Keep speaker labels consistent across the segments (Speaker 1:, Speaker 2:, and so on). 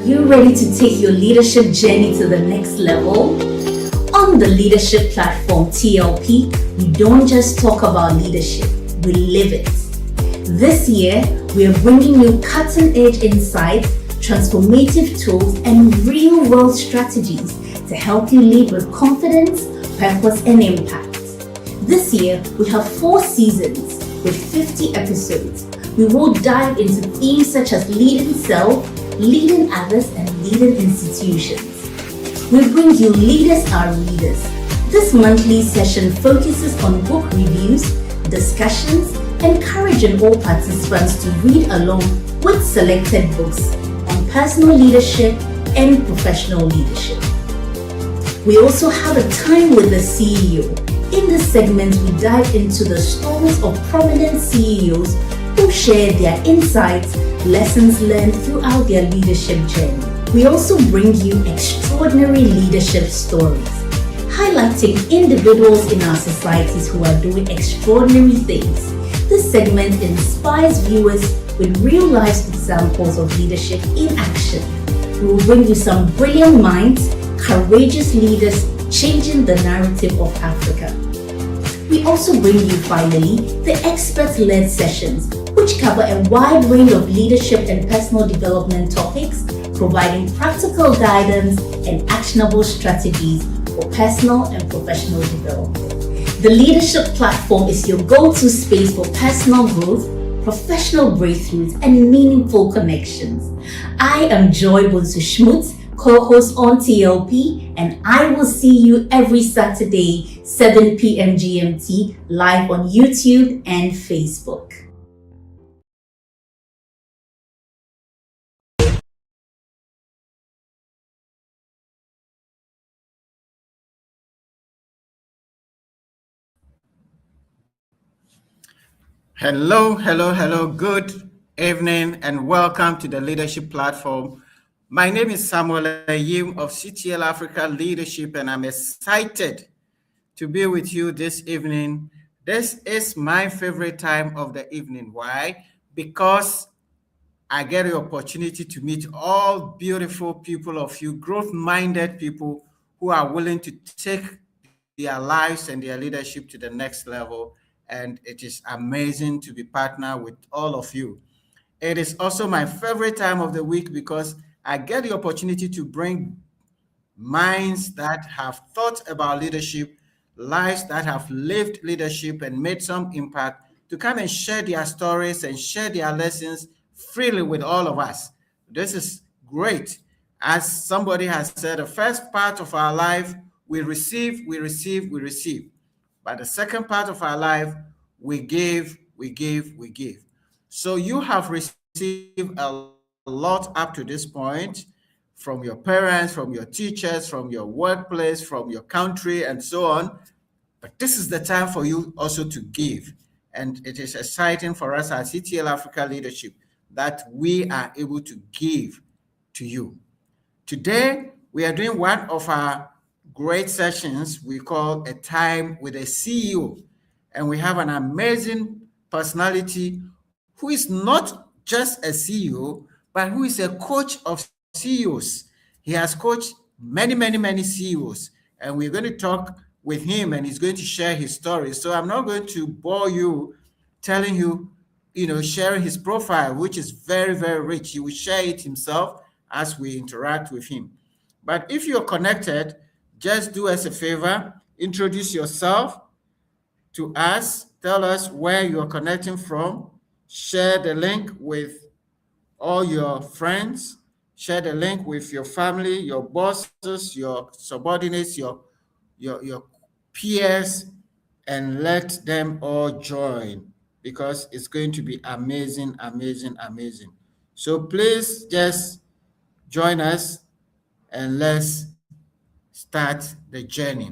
Speaker 1: you ready to take your leadership journey to the next level? On the leadership platform TLP, we don't just talk about leadership, we live it. This year, we are bringing you cutting-edge insights, transformative tools, and real-world strategies to help you lead with confidence, purpose, and impact. This year, we have 4 seasons with 50 episodes. We will dive into themes such as leading self, leading others, and leading institutions. We bring you Leaders Are Leaders. This monthly session focuses on book reviews, discussions, encouraging all participants to read along with selected books on personal leadership and professional leadership. We also have a time with the CEO. In this segment, we dive into the stories of prominent CEOs who share their insights, lessons learned throughout their leadership journey. We also bring you extraordinary leadership stories, highlighting individuals in our societies who are doing extraordinary things. This segment inspires viewers with real-life examples of leadership in action. We will bring you some brilliant minds, courageous leaders changing the narrative of Africa. We also bring you, finally, the expert-led sessions, which cover a wide range of leadership and personal development topics, providing practical guidance and actionable strategies for personal and professional development. The leadership platform is your go-to space for personal growth, professional breakthroughs, and meaningful connections. I am Joy Bunsu-Schmutz, co-host on TLP, and I will see you every Saturday, 7 p.m. GMT, live on YouTube and Facebook.
Speaker 2: Hello. Good evening and welcome to the Leadership Platform. My name is Samuel Ayim of CTL Africa Leadership, and I'm excited to be with you this evening. This is my favorite time of the evening. Why? Because I get the opportunity to meet all beautiful people of you, growth-minded people who are willing to take their lives and their leadership to the next level. And it is amazing to be partnered with all of you. It is also my favorite time of the week because I get the opportunity to bring minds that have thought about leadership, lives that have lived leadership and made some impact, to come and share their stories and share their lessons freely with all of us. This is great. As somebody has said, the first part of our life, we receive. But the second part of our life, we give. So you have received a lot up to this point from your parents, from your teachers, from your workplace, from your country, and so on. But this is the time for you also to give. And it is exciting for us at CTL Africa Leadership that we are able to give to you. Today, we are doing one of our great sessions we call A Time with a CEO. And we have an amazing personality who is not just a CEO, but who is a coach of CEOs. He has coached many CEOs. And we're going to talk with him and he's going to share his story. So I'm not going to bore you telling you, sharing his profile, which is very rich. He will share it himself as we interact with him. But if you're connected, just do us a favor, introduce yourself to us, tell us where you're connecting from, share the link with all your friends, share the link with your family, your bosses, your subordinates, your peers, and let them all join because it's going to be amazing. So please just join us and let's start the journey.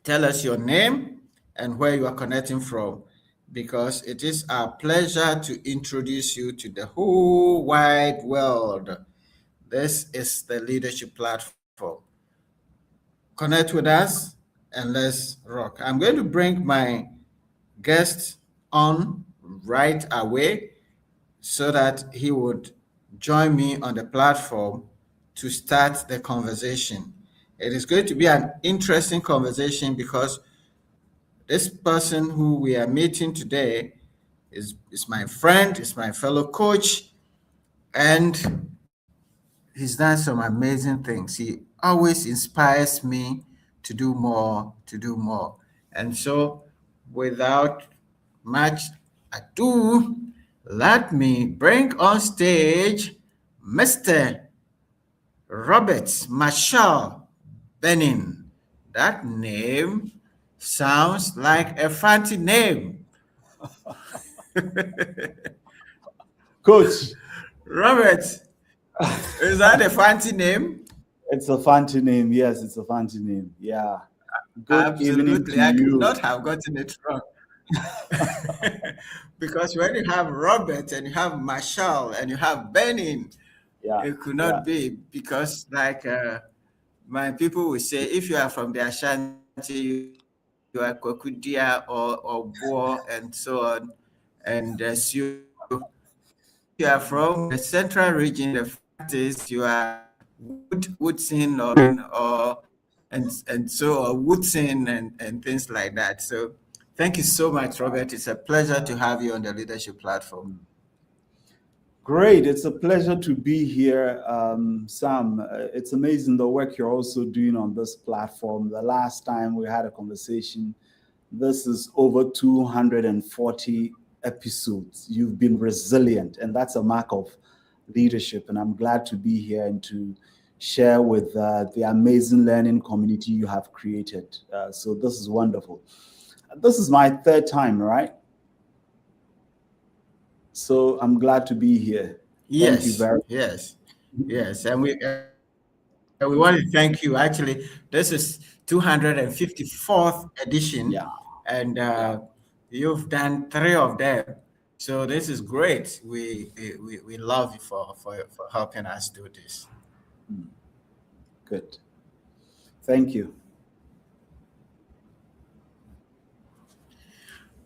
Speaker 2: Tell us your name and where you are connecting from, because it is our pleasure to introduce you to the whole wide world. This is the Leadership Platform. Connect with us and let's rock. I'm going to bring my guest on right away so that he would join me on the platform to start the conversation. It is going to be an interesting conversation because this person who we are meeting today is my friend, is my fellow coach, and he's done some amazing things. He always inspires me to do more, to do more. And so, without much ado, let me bring on stage Mr. Robert Marshall Bennin. That name sounds like a fancy name.
Speaker 3: Coach.
Speaker 2: Robert, is that a fancy name?
Speaker 3: It's a fancy name. Yes, it's a fancy name. Yeah. Good evening to
Speaker 2: I
Speaker 3: you.
Speaker 2: could not have gotten it wrong. Because when you have Robert and you have Marshall and you have Bennin, it could not be, because like my people will say, if you are from the Ashanti, you are Kokudia or Boer and so on. And so you are from the central region, the fact is you are Woodson or Woodson and things like that. So thank you so much, Robert. It's a pleasure to have you on the leadership platform.
Speaker 3: Great. It's a pleasure to be here, Sam. It's amazing the work you're also doing on this platform. The last time we had a conversation, this is over 240 episodes. You've been resilient, and that's a mark of leadership. And I'm glad to be here and to share with the amazing learning community you have created. So this is wonderful. This is my third time, right? So I'm glad to be here.
Speaker 2: Yes,
Speaker 3: thank you very much.
Speaker 2: Yes. And we want to thank you. Actually, this is 254th edition.
Speaker 3: Yeah.
Speaker 2: And you've done 3 of them. So this is great. We love you for helping us do this.
Speaker 3: Good. Thank you.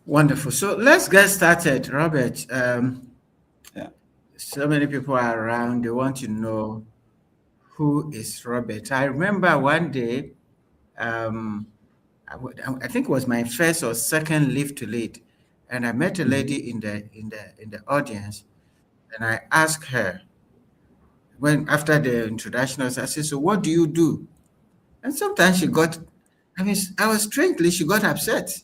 Speaker 2: Wonderful. So let's get started, Robert. So many people are around. They want to know who is Robert. I remember one day, I think it was my first or second Live to Lead, and I met a lady in the audience, and I asked her after the introduction. I said, "So what do you do?" And sometimes she got upset.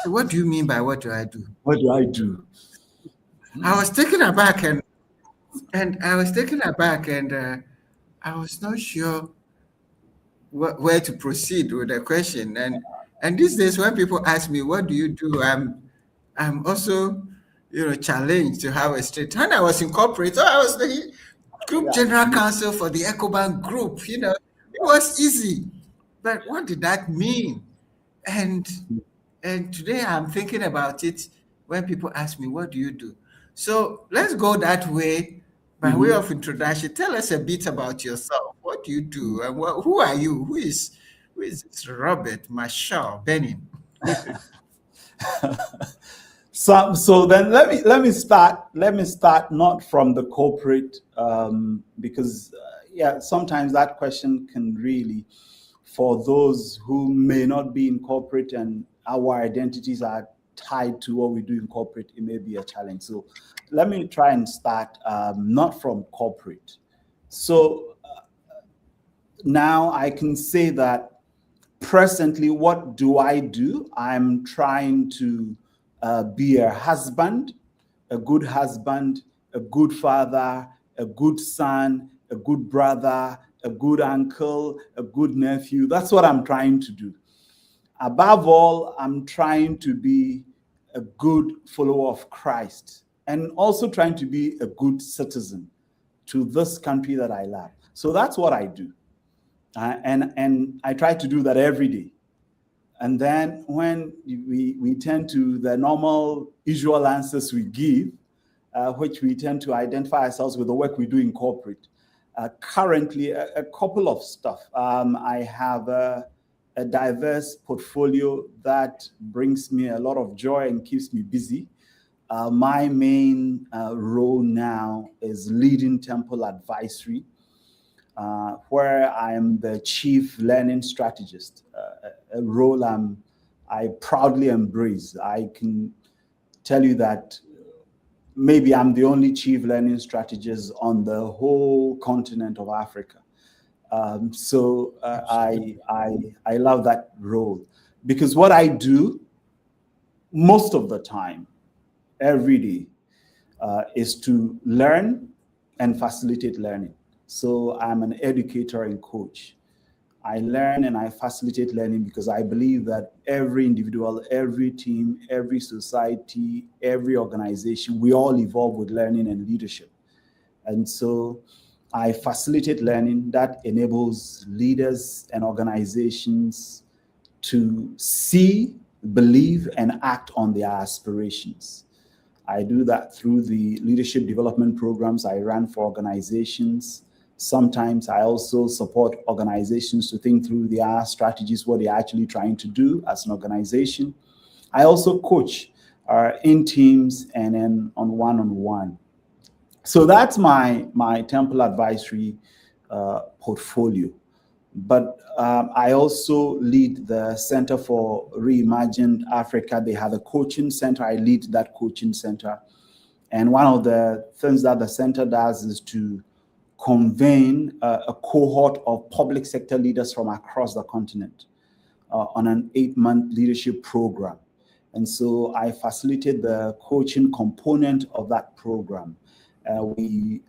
Speaker 2: So what do you mean by what do I do?
Speaker 3: What do I do?
Speaker 2: I was taken aback and I was not sure where to proceed with the question. And these days when people ask me, what do you do? I'm also, challenged to have a straight. When I was in corporate, I was the group general counsel for the EcoBank group. It was easy. But what did that mean? And today I'm thinking about it when people ask me, what do you do? So let's go that way. By way of introduction, tell us a bit about yourself. What do you do? And who are you? Who is Robert Marshall Bennin?
Speaker 3: So then let me start not from the corporate, because sometimes that question can really, for those who may not be in corporate and our identities are tied to what we do in corporate, it may be a challenge. So let me try and start not from corporate. So now I can say that presently, what do I do? I'm trying to be a husband, a good father, a good son, a good brother, a good uncle, a good nephew. That's what I'm trying to do. Above all, I'm trying to be a good follower of Christ and also trying to be a good citizen to this country that I love. So that's what I do. And I try to do that every day. And then when we tend to the normal usual answers we give, which we tend to identify ourselves with the work we do in corporate. Currently, a couple of stuff. I have a diverse portfolio that brings me a lot of joy and keeps me busy. My main role now is leading Temple Advisory. where I am the Chief Learning Strategist, a role I proudly embrace. I can tell you that maybe I'm the only Chief Learning Strategist on the whole continent of Africa. So I love that role, because what I do most of the time, every day, is to learn and facilitate learning. So I'm an educator and coach. I learn and I facilitate learning because I believe that every individual, every team, every society, every organization, we all evolve with learning and leadership. And so I facilitate learning that enables leaders and organizations to see, believe, and act on their aspirations. I do that through the leadership development programs I run for organizations. Sometimes I also support organizations to think through their strategies, what they're actually trying to do as an organization. I also coach in teams and then on one-on-one. So that's my Temple Advisory portfolio. But I also lead the Center for Reimagined Africa. They have a coaching center. I lead that coaching center. And one of the things that the center does is to convene a cohort of public sector leaders from across the continent on an 8-month leadership program. And so I facilitate the coaching component of that program. We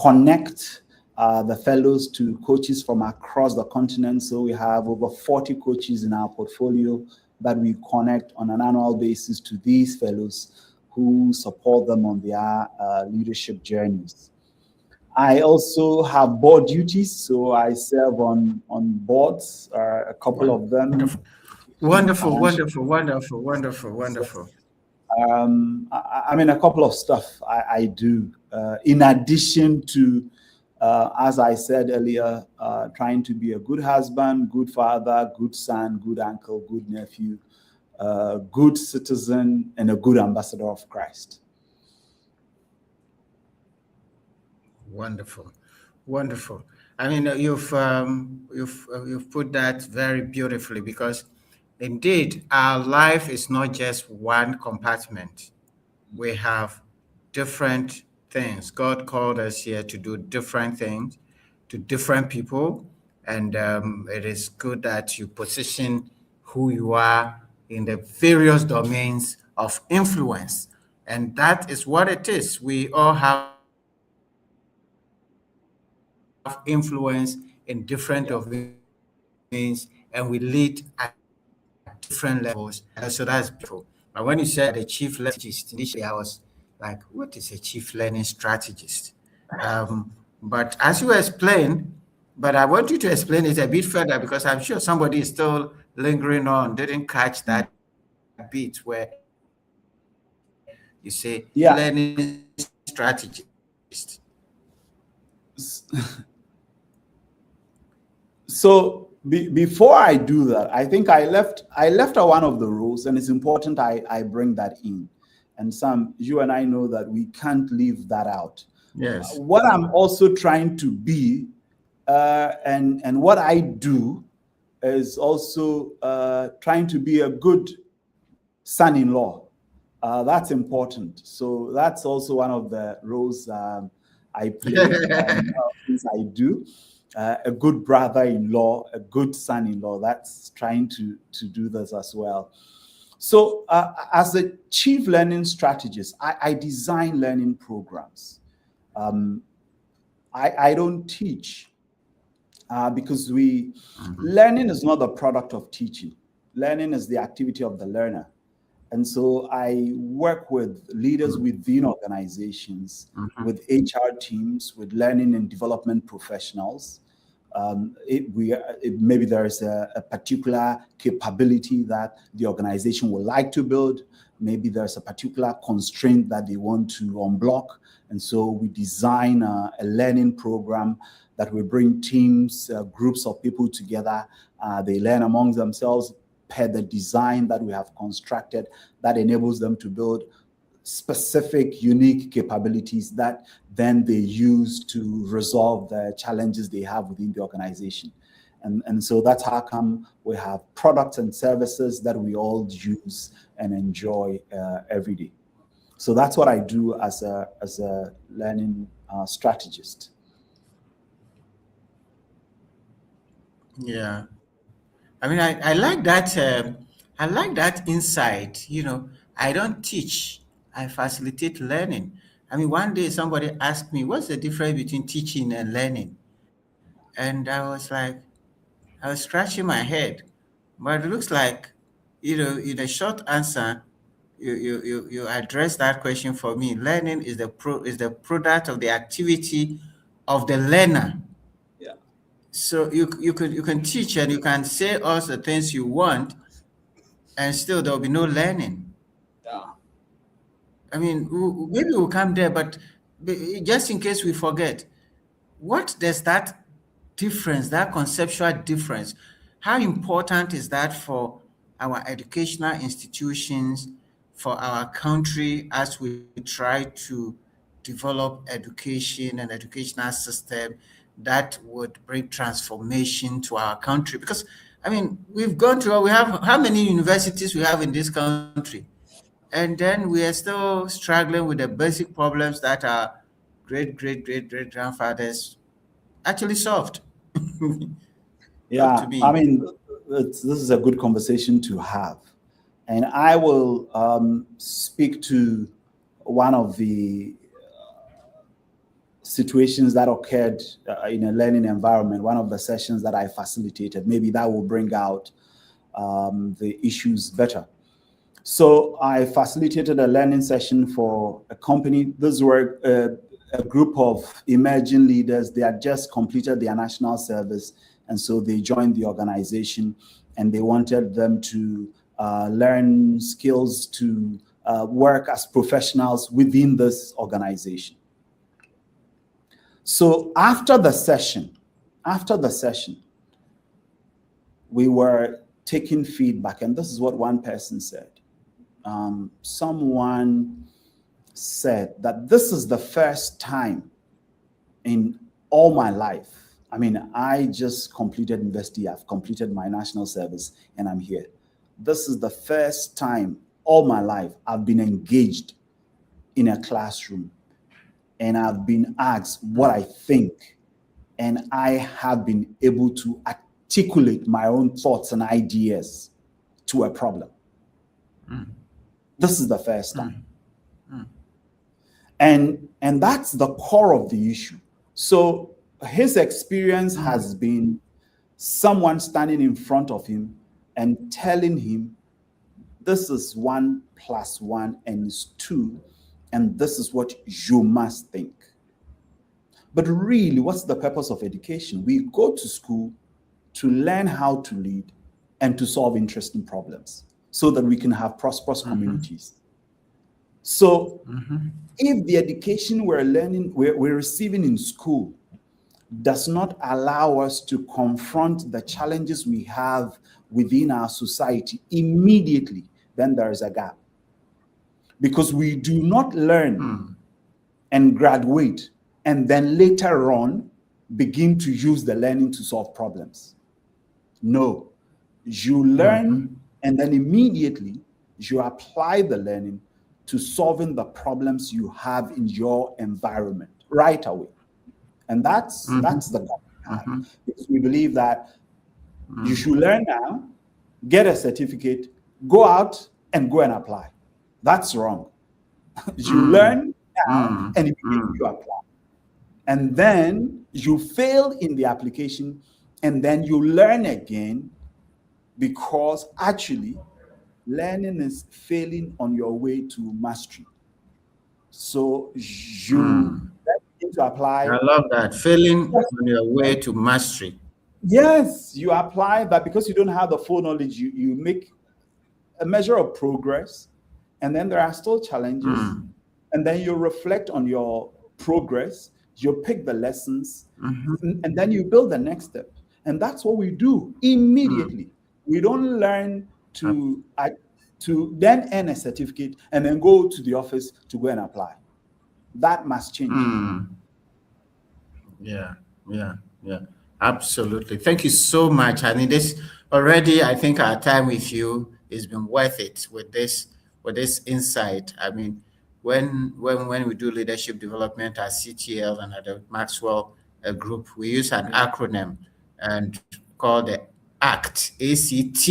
Speaker 3: connect the fellows to coaches from across the continent. So we have over 40 coaches in our portfolio that we connect on an annual basis to these fellows who support them on their leadership journeys. I also have board duties, so I serve on boards, a couple of them.
Speaker 2: Wonderful. I
Speaker 3: mean, a couple of stuff I do, in addition to, as I said earlier, trying to be a good husband, good father, good son, good uncle, good nephew, good citizen, and a good ambassador of Christ.
Speaker 2: Wonderful. I mean, you've put that very beautifully, because indeed our life is not just one compartment. We have different things. God called us here to do different things to different people, and it is good that you position who you are in the various domains of influence, and that is what it is. We all have influence in different domains, and we lead at different levels. And so that's beautiful. But when you said the chief learning strategist, initially I was like, what is a chief learning strategist? But as you explained, but I want you to explain it a bit further, because I'm sure somebody is still lingering on, didn't catch that bit where you say learning strategist.
Speaker 3: So before I do that, I think I left out one of the rules, and it's important I bring that in. And Sam, you and I know that we can't leave that out.
Speaker 2: Yes.
Speaker 3: What I'm also trying to be, and what I do, is also trying to be a good son-in-law. That's important. So that's also one of the roles I play. Things I do. A good brother-in-law, a good son-in-law. That's trying to do this as well. So as a chief learning strategist, I design learning programs. I don't teach because learning is not the product of teaching. Learning is the activity of the learner. And so I work with leaders within organizations, with HR teams, with learning and development professionals. Maybe there is a particular capability that the organization would like to build. Maybe there's a particular constraint that they want to unblock. And so we design a learning program that will bring teams, groups of people together. They learn among themselves per the design that we have constructed that enables them to build specific, unique capabilities that then they use to resolve the challenges they have within the organization. And so that's how come we have products and services that we all use and enjoy every day. So that's what I do as a learning strategist.
Speaker 2: Yeah, I mean, I like that. I like that insight. I don't teach; I facilitate learning. I mean, one day somebody asked me, "What's the difference between teaching and learning?" And I was scratching my head, but it looks like, in a short answer, you address that question for me. Learning is the product of the activity of the learner.
Speaker 3: Yeah.
Speaker 2: So you can teach and you can say all the things you want, and still there will be no learning.
Speaker 3: Yeah.
Speaker 2: I mean, maybe we'll come there, but just in case we forget, what does that difference, that conceptual difference, how important is that for our educational institutions, for our country, as we try to develop education and educational system that would bring transformation to our country? Because I mean, we have how many universities we have in this country, and then we are still struggling with the basic problems that our great grandfathers actually solved. Talk
Speaker 3: Yeah,
Speaker 2: to me.
Speaker 3: I mean, this is a good conversation to have. And I will speak to one of the situations that occurred in a learning environment, one of the sessions that I facilitated. Maybe that will bring out the issues better. So I facilitated a learning session for a company. These were a group of emerging leaders. They had just completed their national service, and so they joined the organization, and they wanted them to learn skills to work as professionals within this organization. So after the session, we were taking feedback, and this is what one person said. Someone said that this is the first time in all my life. I mean, I just completed university, I've completed my national service, and I'm here. This is the first time all my life I've been engaged in a classroom, and I've been asked what I think, and I have been able to articulate my own thoughts and ideas to a problem. This is the first time. And that's the core of the issue. So his experience has been someone standing in front of him and telling him, this is 1 + 1 and it's 2, and this is what you must think. But really, what's the purpose of education? We go to school to learn how to lead and to solve interesting problems so that we can have prosperous communities. So if the education we're receiving in school does not allow us to confront the challenges we have within our society immediately, then there is a gap. Because we do not learn and graduate and then later on begin to use the learning to solve problems. No, you learn and then immediately you apply the learning to solving the problems you have in your environment right away. And that's the goal. Because we believe that you should learn now, get a certificate, go out and go and apply. That's wrong. You learn now and immediately you apply. And then you fail in the application, and then you learn again, because actually learning is failing on your way to mastery. So you need to apply.
Speaker 2: I love that. Failing on your way to mastery.
Speaker 3: Yes, you apply that because you don't have the full knowledge. You make a measure of progress, and then there are still challenges. And then you reflect on your progress, you pick the lessons, and then you build the next step. And that's what we do immediately. We don't learn to to then earn a certificate and then go to the office to go and apply. That must change.
Speaker 2: Yeah. Absolutely. Thank you so much. I mean, this already, I think our time with you has been worth it with this insight. I mean, when we do leadership development at CTL and at the Maxwell group, we use an acronym and called the ACT, ACT.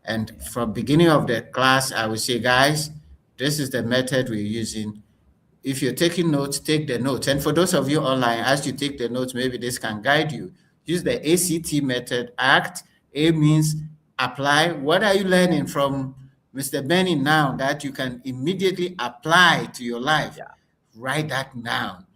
Speaker 2: And from beginning of the class, I would say, guys, this is the method we're using. If you're taking notes, take the notes. And for those of you online, as you take the notes, maybe this can guide you. Use the ACT method. ACT. A means apply. What are you learning from Mr. Bennin now that you can immediately apply to your life? Write that down.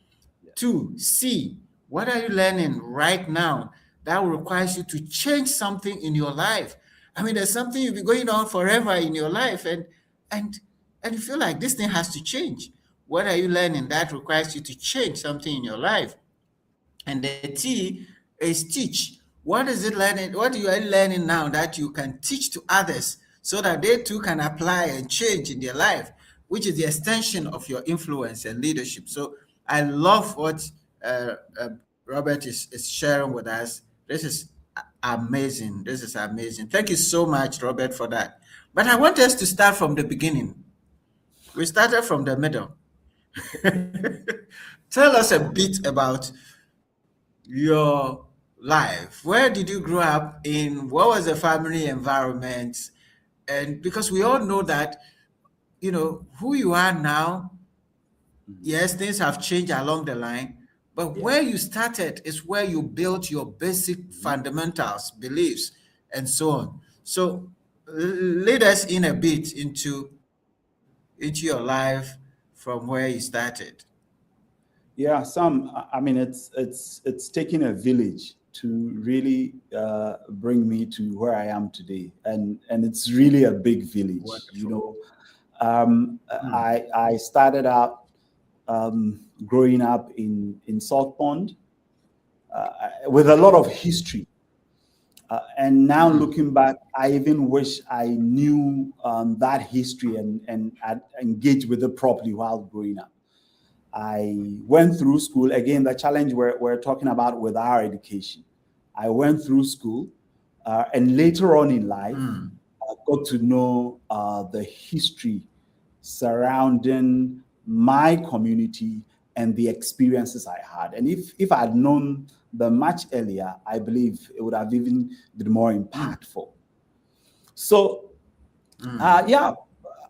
Speaker 2: 2, C. What are you learning right now that requires you to change something in your life? I mean, there's something you'll be going on forever in your life, and you feel like this thing has to change. What are you learning that requires you to change something in your life? And the T is teach. What is it learning? What are you learning now that you can teach to others so that they too can apply and change in their life, which is the extension of your influence and leadership. So I love what Robert is sharing with us. This is amazing. This is amazing. Thank you so much, Robert, for that. But I want us to start from the beginning. We started from the middle. Tell us a bit about your life. Where did you grow up in? What was the family environment? And because we all know that, you know, who you are now, yes, things have changed along the line, but where you started is where you built your basic fundamentals, beliefs, and so on. So lead us in a bit into your life from where you started.
Speaker 3: Yeah, I mean, it's taking a village to really bring me to where I am today, and it's really a big village. Wonderful. You know, I started out growing up in South Pond with a lot of history, and now looking back, I even wish I knew that history and I'd engaged with it properly while growing up. I went through school. Again, the challenge we're talking about with our education. I went through school, and later on in life, I got to know the history surrounding my community and the experiences I had. And if I had known them much earlier, I believe it would have even been more impactful. So, yeah.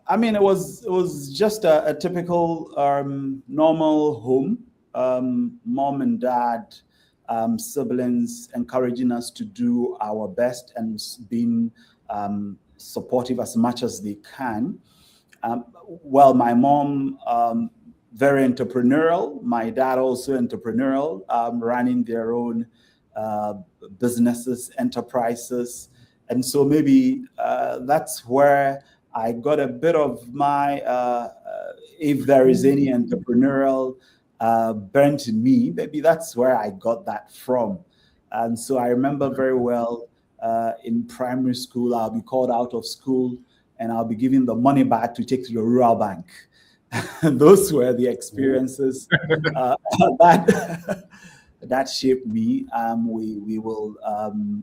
Speaker 3: I mean, it was just a typical normal home. Mom and dad, siblings encouraging us to do our best and being supportive as much as they can. Well, my mom, very entrepreneurial. My dad also entrepreneurial, running their own businesses, enterprises. And so maybe that's where I got a bit of my, if there is any entrepreneurial bent in me, maybe that's where I got that from. And so I remember very well in primary school, I'll be called out of school and I'll be given the money back to take to the rural bank. And those were the experiences that shaped me. We will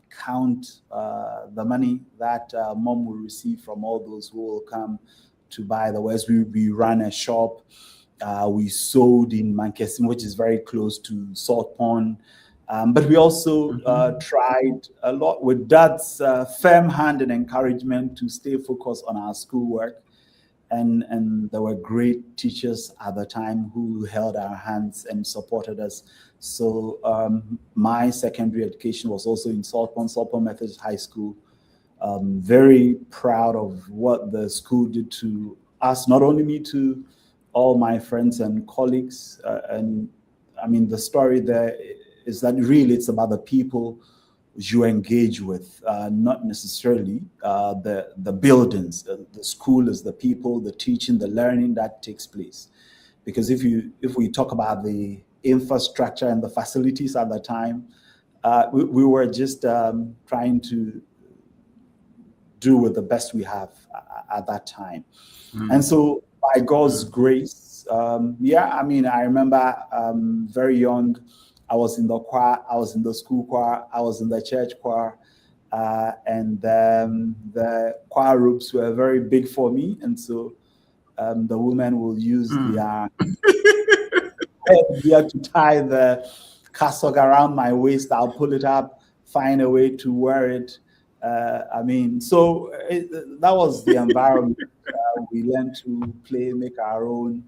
Speaker 3: count the money that mom will receive from all those who will come to buy the wares. We ran a shop. We sold in Mankesim, which is very close to Salt Pond. But we also tried a lot with dad's firm hand and encouragement to stay focused on our schoolwork. And there were great teachers at the time who held our hands and supported us. So my secondary education was also in Salt Pond Methodist High School. Very proud of what the school did to us, not only me, to all my friends and colleagues. And I mean, the story there is that really it's about the people you engage with, not necessarily the buildings. The school is the people, the teaching, the learning that takes place. Because if we talk about the infrastructure and the facilities at the time, we were just trying to do with the best we have at that time. And so by God's grace, I remember very young, I was in the choir, I was in the school choir, I was in the church choir, and the choir ropes were very big for me. And so the women will use their head to tie the cassock around my waist. I'll pull it up, find a way to wear it. That was the environment. We learned to make our own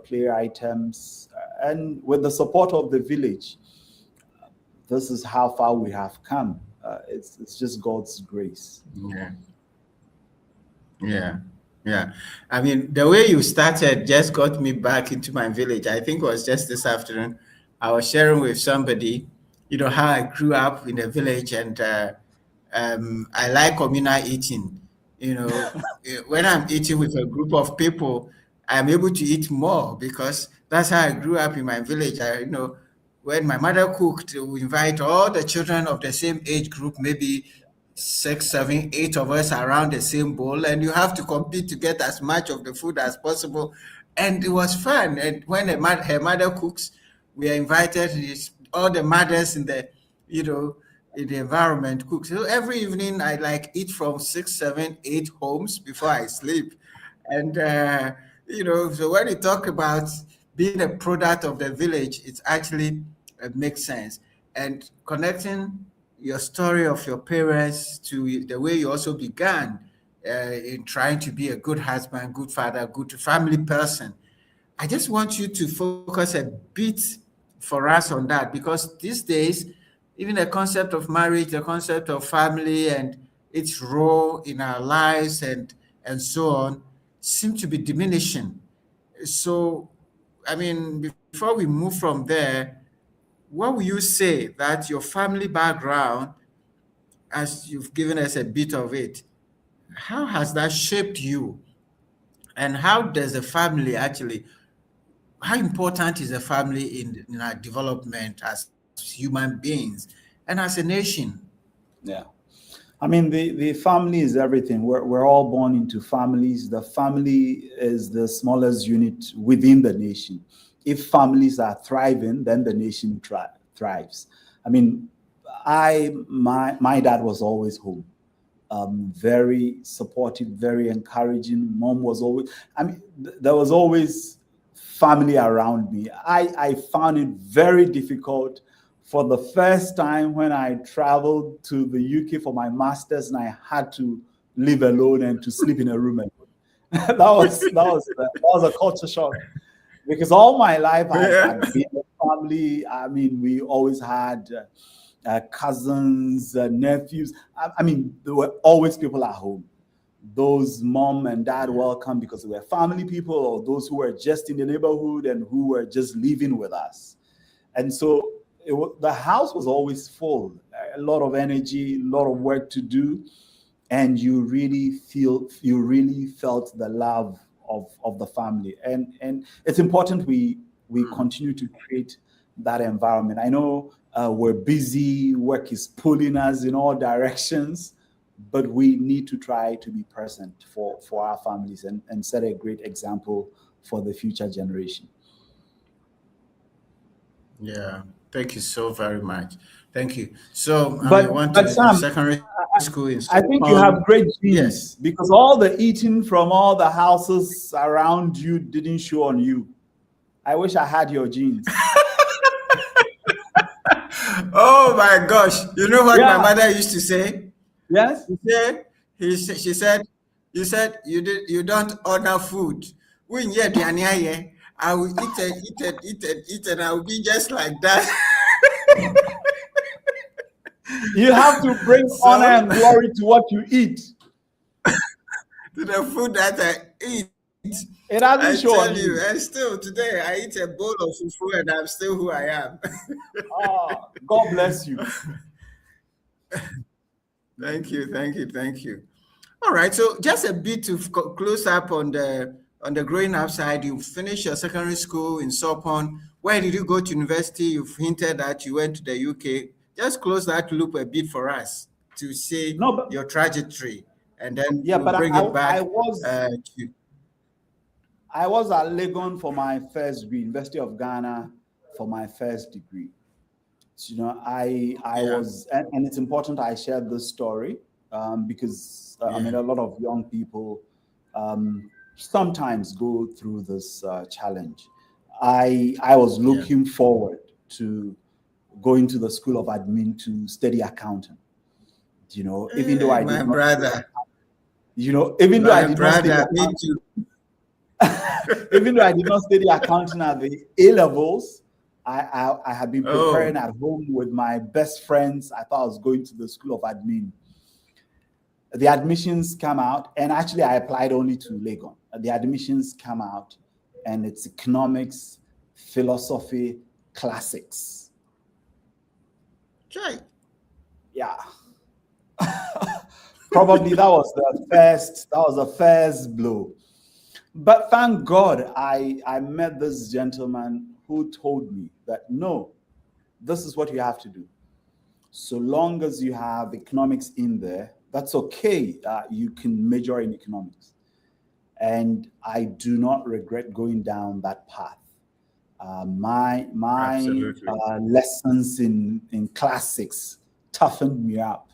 Speaker 3: play items, and with the support of the village, this is how far we have come. It's just God's grace.
Speaker 2: Yeah. I mean, the way you started just got me back into my village. I think it was just this afternoon. I was sharing with somebody, how I grew up in the village, and I like communal eating. When I'm eating with a group of people, I'm able to eat more because that's how I grew up in my village. When my mother cooked, we invite all the children of the same age group, maybe 6, 7, 8 of us around the same bowl, and you have to compete to get as much of the food as possible. And it was fun. And when her mother cooks, we are invited, all the mothers in the, in the environment cook. So every evening I eat from 6, 7, 8 homes before I sleep. And, so when you talk about being a product of the village, it's actually, it makes sense. And connecting your story of your parents to the way you also began in trying to be a good husband, good father, good family person. I just want you to focus a bit for us on that, because these days, even the concept of marriage, the concept of family and its role in our lives and so on seem to be diminishing. So, before we move from there, what will you say that your family background, as you've given us a bit of it, how has that shaped you? And how does the family actually, how important is the family in our development as human beings and as a nation?
Speaker 3: Yeah. The family is everything. We're all born into families. The family is the smallest unit within the nation. If families are thriving, then the nation thrives. My dad was always home, very supportive, very encouraging. Mom was always, there was always family around me. I found it very difficult for the first time when I traveled to the UK for my master's and I had to live alone and to sleep in a room alone. that was a culture shock, because all my life I've been a family. We always had cousins, nephews. There were always people at home. Those mom and dad welcome because they were family people, or those who were just in the neighborhood and who were just living with us. And so the house was always full, a lot of energy, a lot of work to do. And you really felt the love of the family. And it's important we continue to create that environment. I know we're busy, work is pulling us in all directions, but we need to try to be present for our families and set a great example for the future generation.
Speaker 2: Yeah, thank you so very much. Thank you. So,
Speaker 3: but Sam,
Speaker 2: secondary school in
Speaker 3: I think you have great genes, because all the eating from all the houses around you didn't show on you. I wish I had your genes.
Speaker 2: Oh my gosh! You know what my mother used to say?
Speaker 3: Yes.
Speaker 2: She said, you don't order food. When you're I will eat, and I will be just like that.
Speaker 3: You have to bring honor and glory to what you eat.
Speaker 2: To the food that I eat.
Speaker 3: It doesn't show on
Speaker 2: you. And still today, I eat a bowl of fufu and I'm still who I am.
Speaker 3: God bless you.
Speaker 2: Thank you. All right, so just a bit to close up on the growing up side. You finished your secondary school in Sopon. Where did you go to university? You've hinted that you went to the UK. Just close that loop a bit for us to see your trajectory and then
Speaker 3: Yeah,
Speaker 2: we'll
Speaker 3: but
Speaker 2: bring it back.
Speaker 3: I was at Legon for my first degree, University of Ghana for my first degree. So, I was, and it's important I shared this story because I mean, a lot of young people sometimes go through this challenge. I was looking forward to going to the School of Admin to study accounting. Even though I did not,
Speaker 2: brother.
Speaker 3: Even though I did not study accounting, even though I did not study accounting at the A levels, I had been preparing at home with my best friends. I thought I was going to the School of Admin. The admissions come out, and actually I applied only to Legon. The admissions come out, and it's economics, philosophy, classics.
Speaker 2: Okay.
Speaker 3: Yeah. Probably that was the first blow. But thank God I met this gentleman who told me that, no, this is what you have to do. So long as you have economics in there, that's okay. You can major in economics. And I do not regret going down that path. My lessons in classics toughened me up.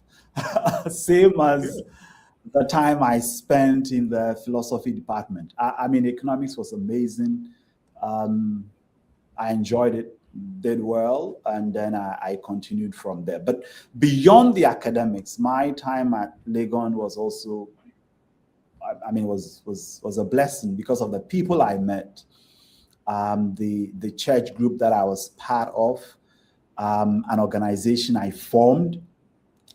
Speaker 3: Same as the time I spent in the philosophy department. I mean, economics was amazing. I enjoyed it, did well, and then I continued from there. But beyond the academics, my time at Legon was also, I mean, was a blessing because of the people I met, the church group that I was part of, an organization I formed.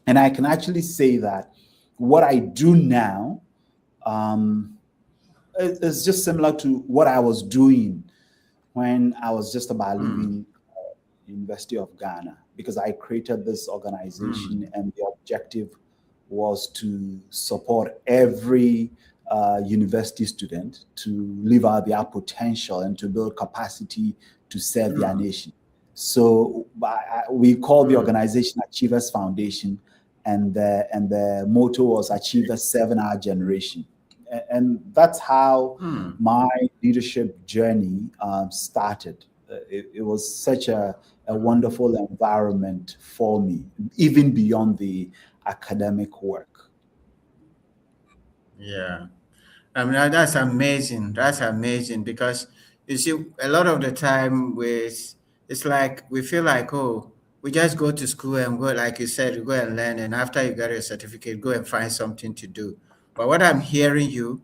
Speaker 3: And I can actually say that what I do now is just similar to what I was doing when I was just about leaving University of Ghana, because I created this organization and the objective was to support every university student to live out their potential and to build capacity to serve their nation. So we call the organization Achievers Foundation, and the motto was Achieve the 7-hour generation. And that's how my leadership journey started. It was such a wonderful environment for me, even beyond the academic work.
Speaker 2: Yeah. I mean, that's amazing. That's amazing because you see, a lot of the time it's like we feel like, oh, we just go to school and go, like you said, you go and learn, and after you get your certificate, go and find something to do. But what I'm hearing you,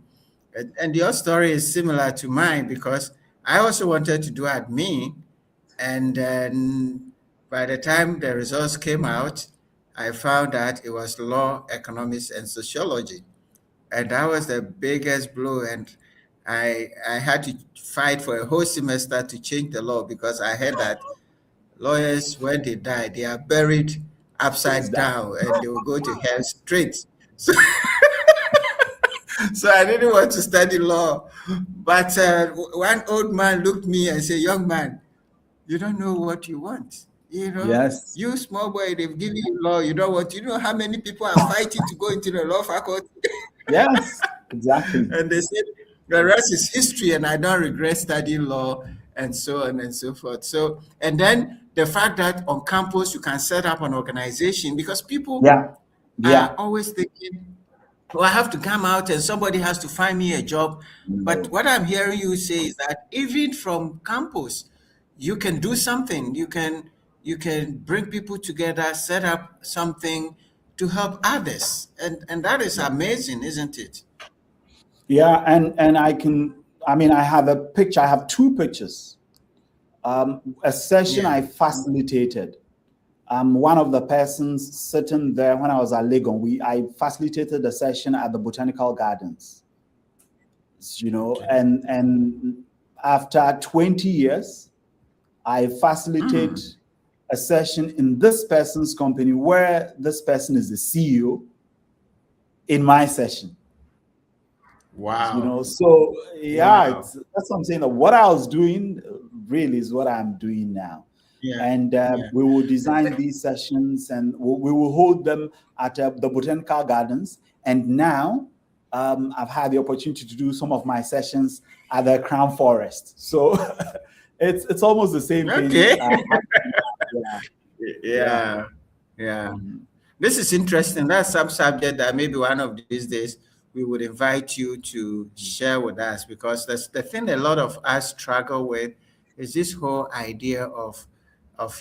Speaker 2: and your story is similar to mine because I also wanted to do admin, and then by the time the results came out, I found that it was law, economics, and sociology. And that was the biggest blow. And I had to fight for a whole semester to change the law because I heard that lawyers, when they die, they are buried upside down and they will go to hell straight. So, so I didn't want to study law. But one old man looked at me and said, young man, you don't know what you want.
Speaker 3: Yes.
Speaker 2: You small boy, they've given you law, you don't want. You know how many people are fighting to go into the law faculty?
Speaker 3: Yes, exactly.
Speaker 2: And they said, the rest is history, and I don't regret studying law, and so on and so forth. So, and then the fact that on campus you can set up an organization because people are always thinking, well, I have to come out and somebody has to find me a job. But what I'm hearing you say is that even from campus, you can do something. You can bring people together, set up something to help others. And that is amazing, isn't it?
Speaker 3: Yeah, and I have a picture. I have two pictures. A session I facilitated. One of the persons sitting there when I was at Legon, I facilitated a session at the Botanical Gardens. And after 20 years, I facilitate a session in this person's company where this person is the CEO in my session.
Speaker 2: Wow.
Speaker 3: So that's what I'm saying. That what I was doing really is what I'm doing now. And we will design these sessions and we will hold them at the Botanical Gardens. And now I've had the opportunity to do some of my sessions at the Crown Forest. So it's almost the same thing.
Speaker 2: Okay.
Speaker 3: Yeah.
Speaker 2: Yeah. This is interesting. That's some subject that maybe one of these days we would invite you to share with us, because that's the thing a lot of us struggle with, is this whole idea of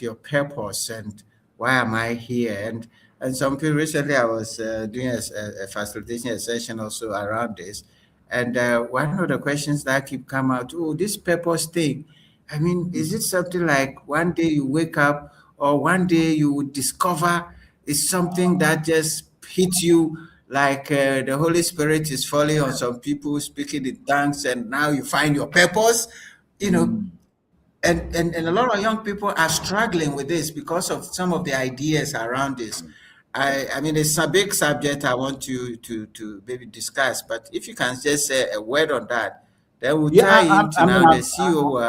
Speaker 2: your purpose and why am I here? And some people recently, I was doing a facilitation a session also around this, and one of the questions that keep come out, oh, this purpose thing. I mean, is it something like one day you wake up, or one day you would discover it's something that just hits you like the Holy Spirit is falling on some people speaking in tongues, and now you find your purpose, you know? And a lot of young people are struggling with this because of some of the ideas around this. I mean, it's a big subject I want you to maybe discuss, but if you can just say a word on that, then we'll tie into now the CEO.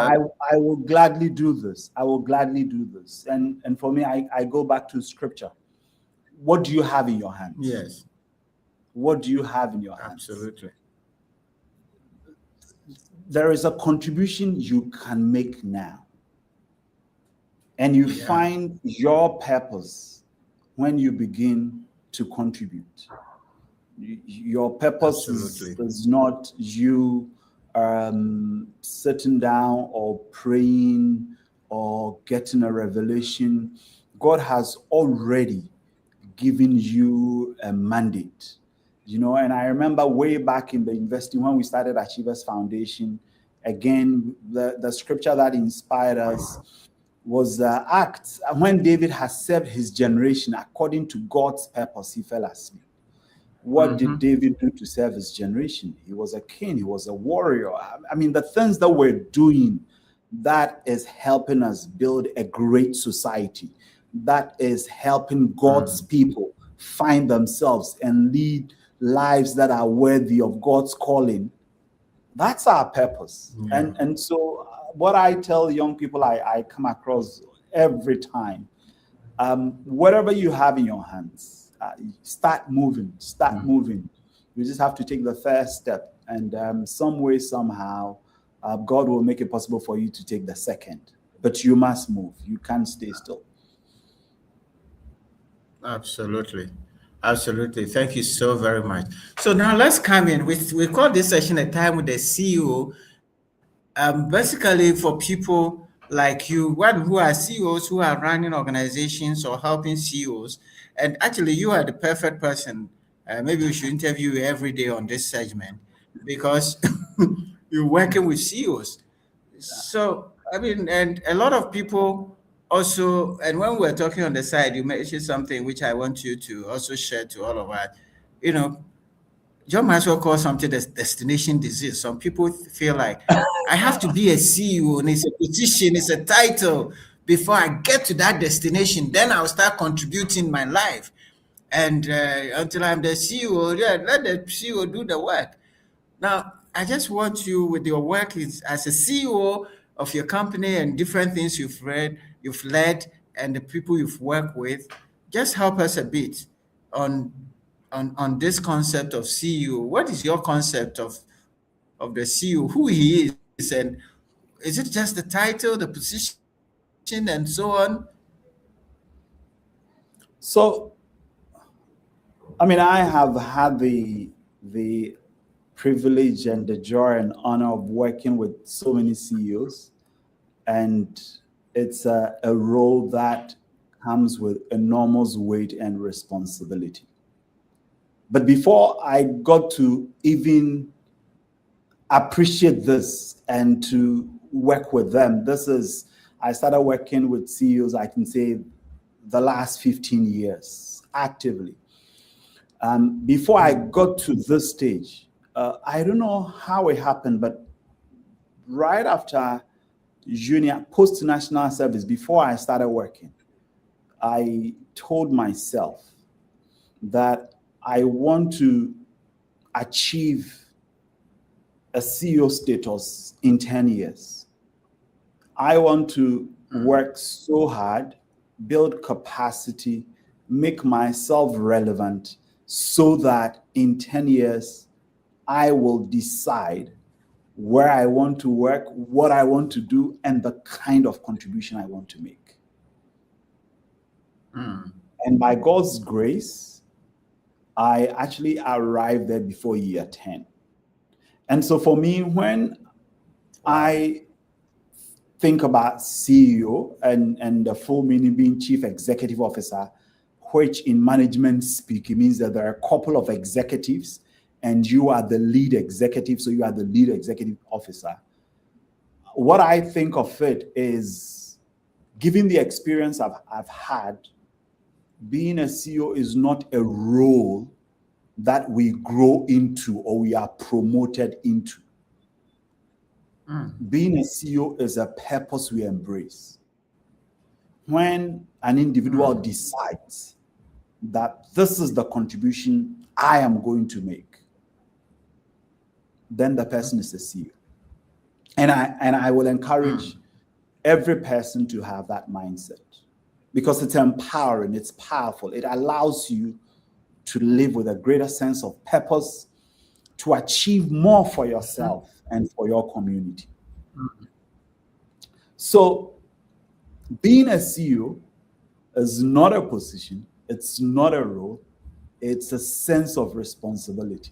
Speaker 3: I will gladly do this. I will gladly do this. And for me, I go back to scripture. What do you have in your hands?
Speaker 2: Yes.
Speaker 3: What do you have in your hands?
Speaker 2: Absolutely.
Speaker 3: There is a contribution you can make now. And you find your purpose when you begin to contribute. Your purpose is not you sitting down or praying or getting a revelation. God has already given you a mandate. And I remember way back in the university when we started Achievers Foundation, again, the scripture that inspired us was Acts. When David has served his generation according to God's purpose, he fell asleep. What did David do to serve his generation? He was a king. He was a warrior. I mean, the things that we're doing, that is helping us build a great society. That is helping God's people find themselves and lead lives that are worthy of God's calling. That's our purpose. And so what I tell young people, I come across every time, whatever you have in your hands, start moving. You just have to take the first step, and some way, somehow, God will make it possible for you to take the second. But you must move. You can't stay still.
Speaker 2: Absolutely. Thank you so very much. So now let's come in. We call this session a time with the CEO. Basically for people like you, who are CEOs, who are running organizations or helping CEOs. And actually, you are the perfect person. Maybe we should interview you every day on this segment, because you're working with CEOs. So, I mean, and a lot of people also, and when we're talking on the side, you mentioned something which I want you to also share to all of us. John might as well call something the destination disease. Some people feel like I have to be a CEO, and it's a position, it's a title before I get to that destination. Then I'll start contributing my life. And until I'm the CEO, let the CEO do the work. Now, I just want you, with your work as a CEO of your company and different things you've led, and the people you've worked with, just help us a bit on this concept of CEO. What is your concept of the CEO, who he is, and is it just the title, the position, and so on?
Speaker 3: So, I mean, I have had the privilege and the joy and honor of working with so many CEOs, and it's a role that comes with enormous weight and responsibility. But before I got to even appreciate this and to work with them, I started working with CEOs, I can say, the last 15 years actively. Before I got to this stage, I don't know how it happened, but right after post-national service, before I started working, I told myself that I want to achieve a CEO status in 10 years. I want to work so hard, build capacity, make myself relevant, so that in 10 years, I will decide where I want to work, what I want to do, and the kind of contribution I want to make. And by God's grace, I actually arrived there before year 10. And so for me, when I think about CEO and the full meaning being Chief Executive Officer, which in management speak, it means that there are a couple of executives and you are the lead executive, so you are the lead executive officer. What I think of it is, given the experience I've had, being a CEO is not a role that we grow into or we are promoted into. Being a CEO is a purpose we embrace. When an individual decides that this is the contribution I am going to make, then the person is a CEO. And I will encourage every person to have that mindset, because it's empowering, it's powerful. It allows you to live with a greater sense of purpose, to achieve more for yourself and for your community. So being a CEO is not a position, it's not a role, it's a sense of responsibility.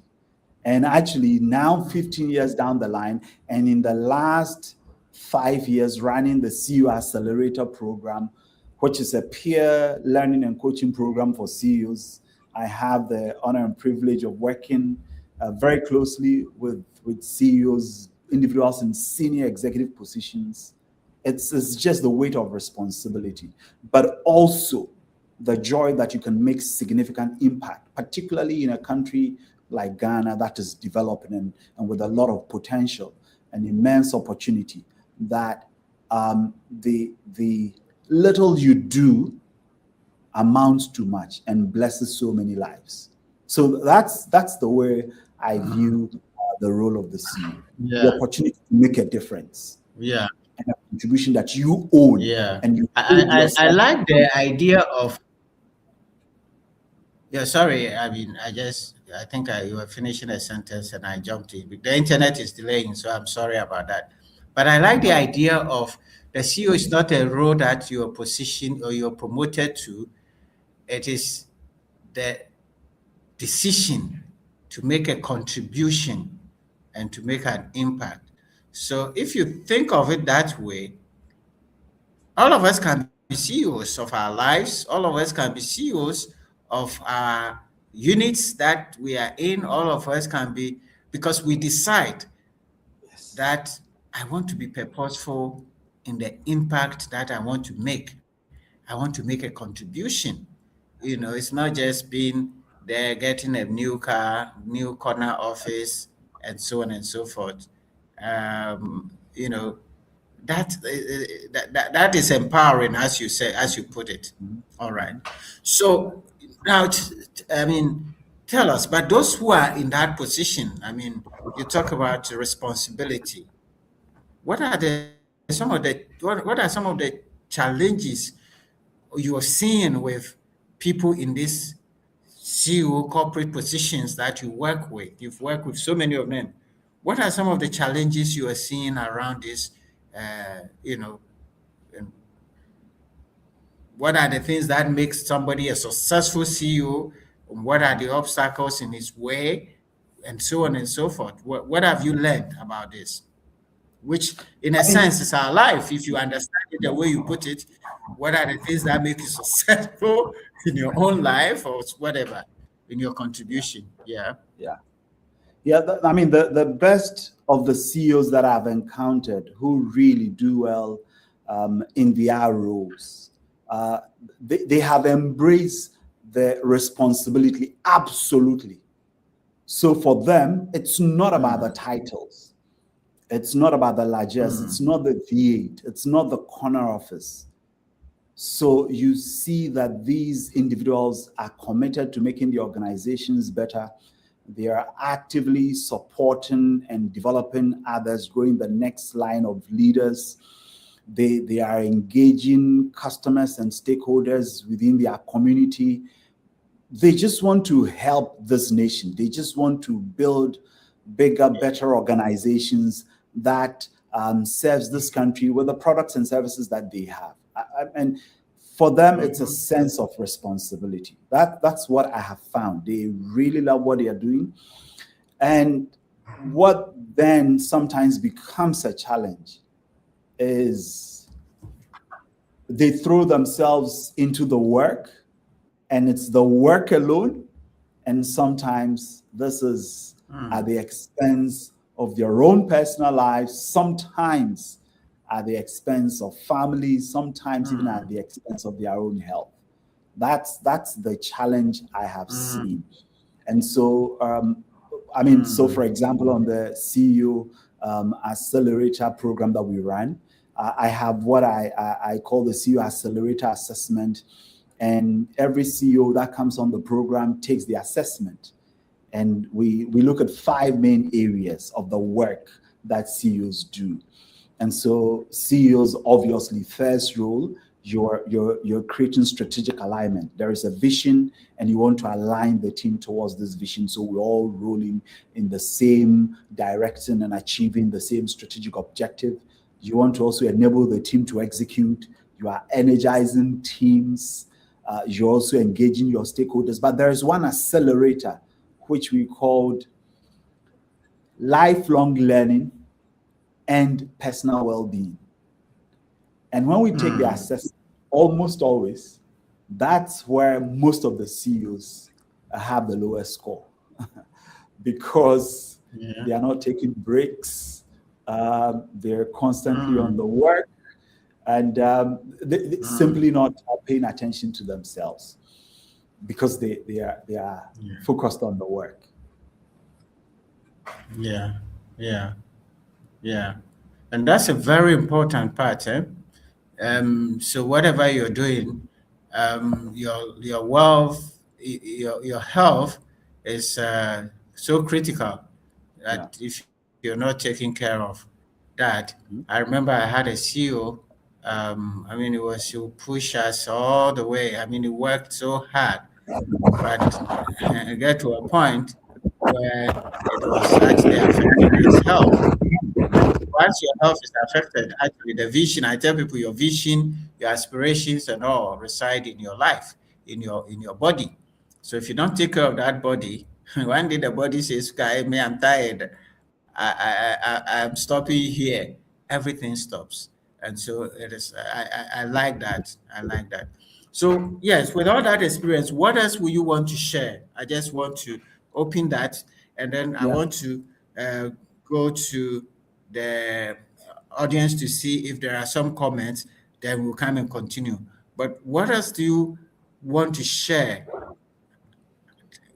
Speaker 3: And actually now 15 years down the line, and in the last 5 years running the CEO Accelerator Program, which is a peer learning and coaching program for CEOs, I have the honor and privilege of working very closely with CEOs, individuals in senior executive positions. It's just the weight of responsibility, but also the joy that you can make significant impact, particularly in a country like Ghana that is developing and with a lot of potential and immense opportunity, that the little you do amounts to much and blesses so many lives. So that's the way I view the role of the CEO. The opportunity to make a difference. And a contribution that you own. And you
Speaker 2: I like the idea of. Sorry. I mean, I think you were finishing a sentence and I jumped in. The internet is delaying, so I'm sorry about that. But I like the idea of the CEO is not a role that you're positioned or you're promoted to. It is the decision to make a contribution and to make an impact. So if you think of it that way, all of us can be CEOs of our lives. All of us can be CEOs of our units that we are in. All of us can be, because we decide that I want to be purposeful in the impact that I want to make. I want to make a contribution. It's not just being there, getting a new car, new corner office, and so on and so forth. That is empowering, as you say, as you put it. All right. So now, tell us, but those who are in that position, you talk about responsibility. What are some of the challenges you are seeing with people in these CEO corporate positions that you work with? You've worked with so many of them. What are some of the challenges you are seeing around this? What are the things that make somebody a successful CEO? What are the obstacles in his way? And so on and so forth. What have you learned about this? Which, in a sense, is our life. If you understand it the way you put it, what are the things that make you successful in your own life or whatever, in your contribution?
Speaker 3: The best of the CEOs that I've encountered who really do well in their roles, they have embraced the responsibility absolutely. So for them, it's not about the titles. It's not about the largesse. It's not the V8. It's not the corner office. So you see that these individuals are committed to making the organizations better. They are actively supporting and developing others, growing the next line of leaders. They are engaging customers and stakeholders within their community. they just want to help this nation. They just want to build bigger, better organizations that serves this country with the products and services that they have. And for them, it's a sense of responsibility. That's what I have found. They really love what they are doing. And what then sometimes becomes a challenge is they throw themselves into the work, and it's the work alone. And sometimes this is at the expense of their own personal lives, sometimes at the expense of families, sometimes even at the expense of their own health. That's the challenge I have seen. And so, so for example, on the CEO Accelerator Program that we ran, I have what I call the CEO Accelerator Assessment. And every CEO that comes on the program takes the assessment. And we look at 5 main areas of the work that CEOs do. And so CEOs, obviously, first role, you're creating strategic alignment. There is a vision, and you want to align the team towards this vision, so we're all rolling in the same direction and achieving the same strategic objective. You want to also enable the team to execute. You are energizing teams. You're also engaging your stakeholders. But there is one accelerator, which we called lifelong learning and personal well-being. And when we take the assessment, almost always, that's where most of the CEOs have the lowest score because they are not taking breaks. They're constantly on the work, and they simply not paying attention to themselves because they are focused on the work.
Speaker 2: Yeah. And that's a very important part. So whatever you're doing, your wealth, your health is so critical that if you're not taking care of that, I remember I had a CEO. He would push us all the way. He worked so hard, but I get to a point where it was actually affecting his health. Once your health is affected, actually the vision, I tell people your vision, your aspirations and all reside in your life, in your body. So if you don't take care of that body, one day the body says, "Guy, me, I'm tired. I'm stopping here." Everything stops. And so it is. I like that. So yes, with all that experience, what else will you want to share? I just want to open that, and then I want to go to the audience to see if there are some comments. Then we'll come and continue. But what else do you want to share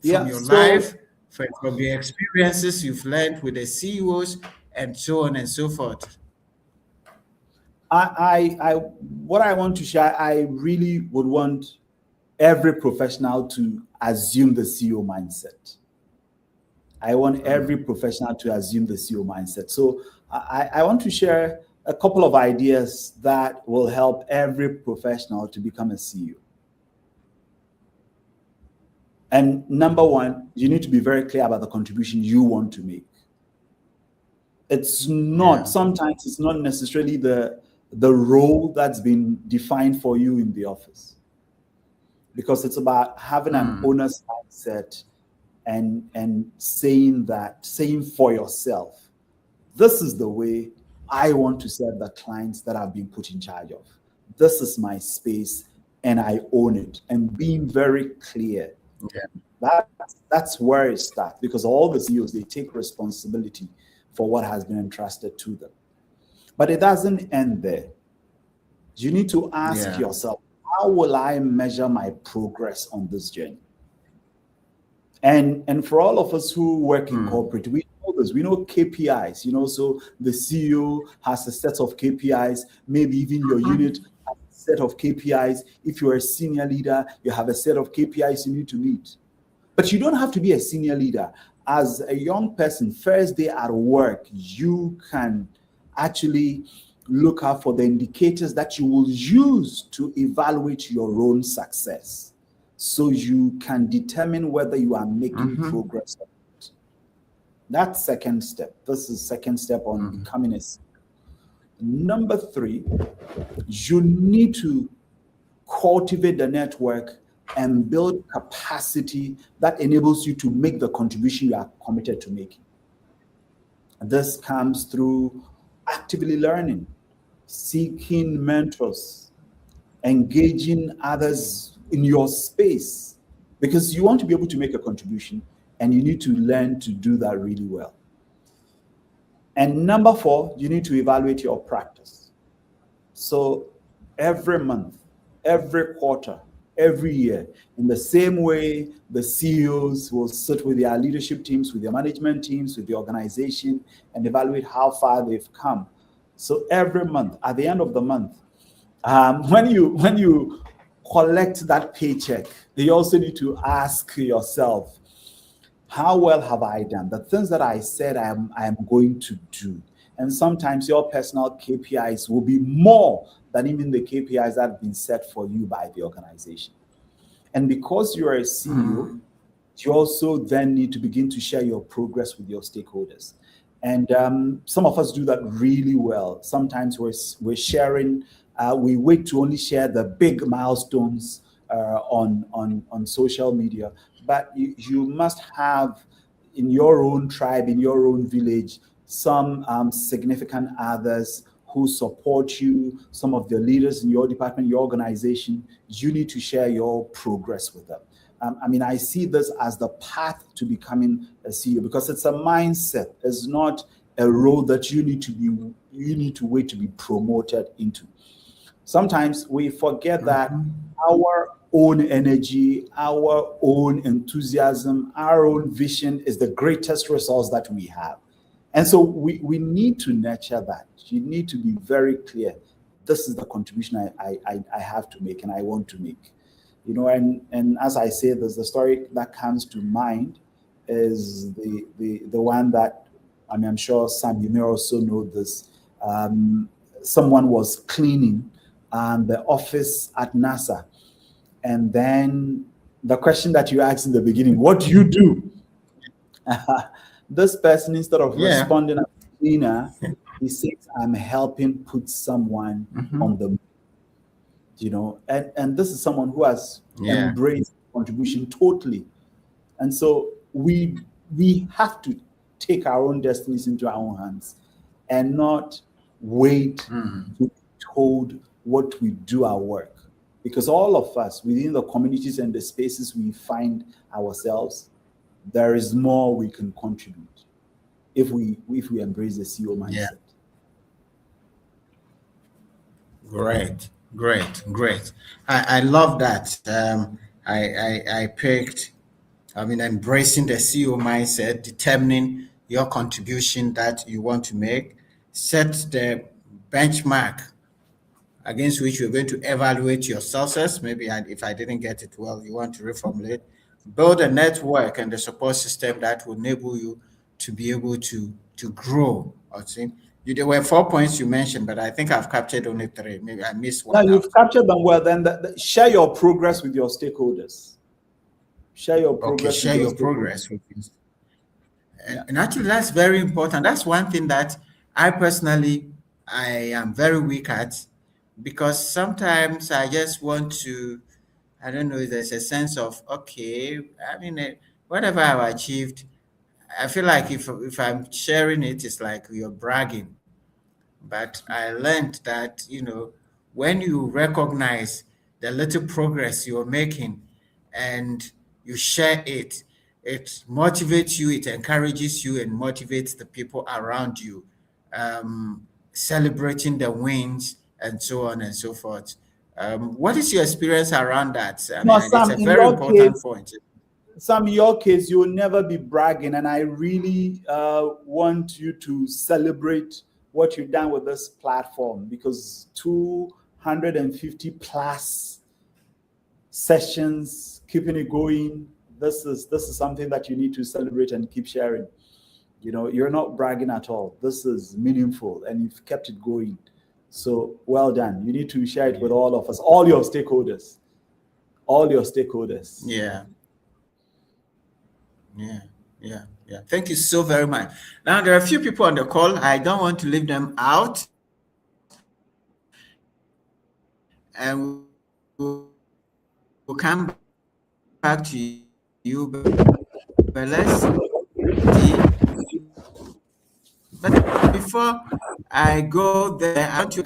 Speaker 2: from your life, from the experiences you've learned with the CEOs, and so on and so forth?
Speaker 3: What I want to share, I really would want every professional to assume the CEO mindset. I want every professional to assume the CEO mindset. So I want to share a couple of ideas that will help every professional to become a CEO. And number one, you need to be very clear about the contribution you want to make. It's not, sometimes it's not necessarily the role that's been defined for you in the office, because it's about having an owner's mindset and saying for yourself, this is the way I want to serve the clients that I've been put in charge of. This is my space and I own it. And being very clear. That's where it starts, because all the CEOs, they take responsibility for what has been entrusted to them. But it doesn't end there. You need to ask yourself, how will I measure my progress on this journey? And for all of us who work in corporate, we know this. We know KPIs, so the CEO has a set of KPIs, maybe even your unit has a set of KPIs. If you're a senior leader, you have a set of KPIs you need to meet. But you don't have to be a senior leader. As a young person, first day at work, you can actually look out for the indicators that you will use to evaluate your own success. so you can determine whether you are making progress or not. That's second step. This is second step on becoming a CEO. Number 3, you need to cultivate the network and build capacity that enables you to make the contribution you are committed to making. This comes through actively learning, seeking mentors, engaging others in your space, because you want to be able to make a contribution and you need to learn to do that really well. And number 4, you need to evaluate your practice. So every month, every quarter, every year, in the same way the CEOs will sit with their leadership teams, with their management teams, with the organization, and evaluate how far they've come. So every month, at the end of the month, when you collect that paycheck, you also need to ask yourself, how well have I done? The things that I said I am going to do. And sometimes your personal KPIs will be more than even the KPIs that have been set for you by the organization. And because you're a CEO, you also then need to begin to share your progress with your stakeholders. And some of us do that really well. Sometimes we're sharing, we wait to only share the big milestones on social media. But you must have in your own tribe, in your own village, some significant others who support you, some of the leaders in your department, your organization. You need to share your progress with them. I see this as the path to becoming a CEO, because it's a mindset. It's not a role that you need to wait to be promoted into. Sometimes we forget that our own energy, our own enthusiasm, our own vision is the greatest resource that we have. And so we need to nurture that. You need to be very clear. This is the contribution I have to make and I want to make. And as I say this, the story that comes to mind is the one that, I'm sure Sam, you may also know this. Someone was cleaning the office at NASA. And then the question that you asked in the beginning, what do you do? This person, instead of responding as a cleaner, he says, I'm helping put someone on the move. And this is someone who has embraced contribution totally. And so we have to take our own destinies into our own hands and not wait to be told what we do our work. Because all of us within the communities and the spaces we find ourselves, there is more we can contribute if we embrace the CEO mindset.
Speaker 2: Great. I love that. I picked, embracing the CEO mindset, determining your contribution that you want to make, set the benchmark against which you're going to evaluate your success. Maybe if I didn't get it well, you want to reformulate. Build a network and the support system that will enable you to be able to grow. There were 4 points you mentioned, but I think I've captured only 3. Maybe I missed one.
Speaker 3: No, you've captured them well. Then share your progress with your stakeholders. Share your progress.
Speaker 2: Share your progress with you. And actually, that's very important. That's one thing that I personally am very weak at, because sometimes I just want to, I don't know, there's a sense of, whatever I've achieved, I feel like if I'm sharing it, it's like you're bragging. But I learned that, when you recognize the little progress you're making and you share it, it motivates you, it encourages you, and motivates the people around you, celebrating the wins and so on and so forth. What is your experience around that?
Speaker 3: Sam,
Speaker 2: it's a very important point.
Speaker 3: Sam, in your case, you will never be bragging, and I really want you to celebrate what you've done with this platform, because 250 plus sessions, keeping it going, this is something that you need to celebrate and keep sharing. You're not bragging at all. This is meaningful, and you've kept it going. So well done. You need to share it with all of us, all your stakeholders. all your stakeholders.
Speaker 2: Yeah. Thank you so very much. Now, there are a few people on the call. I don't want to leave them out. And we'll come back to you, but let's see. But before I go there, I want to,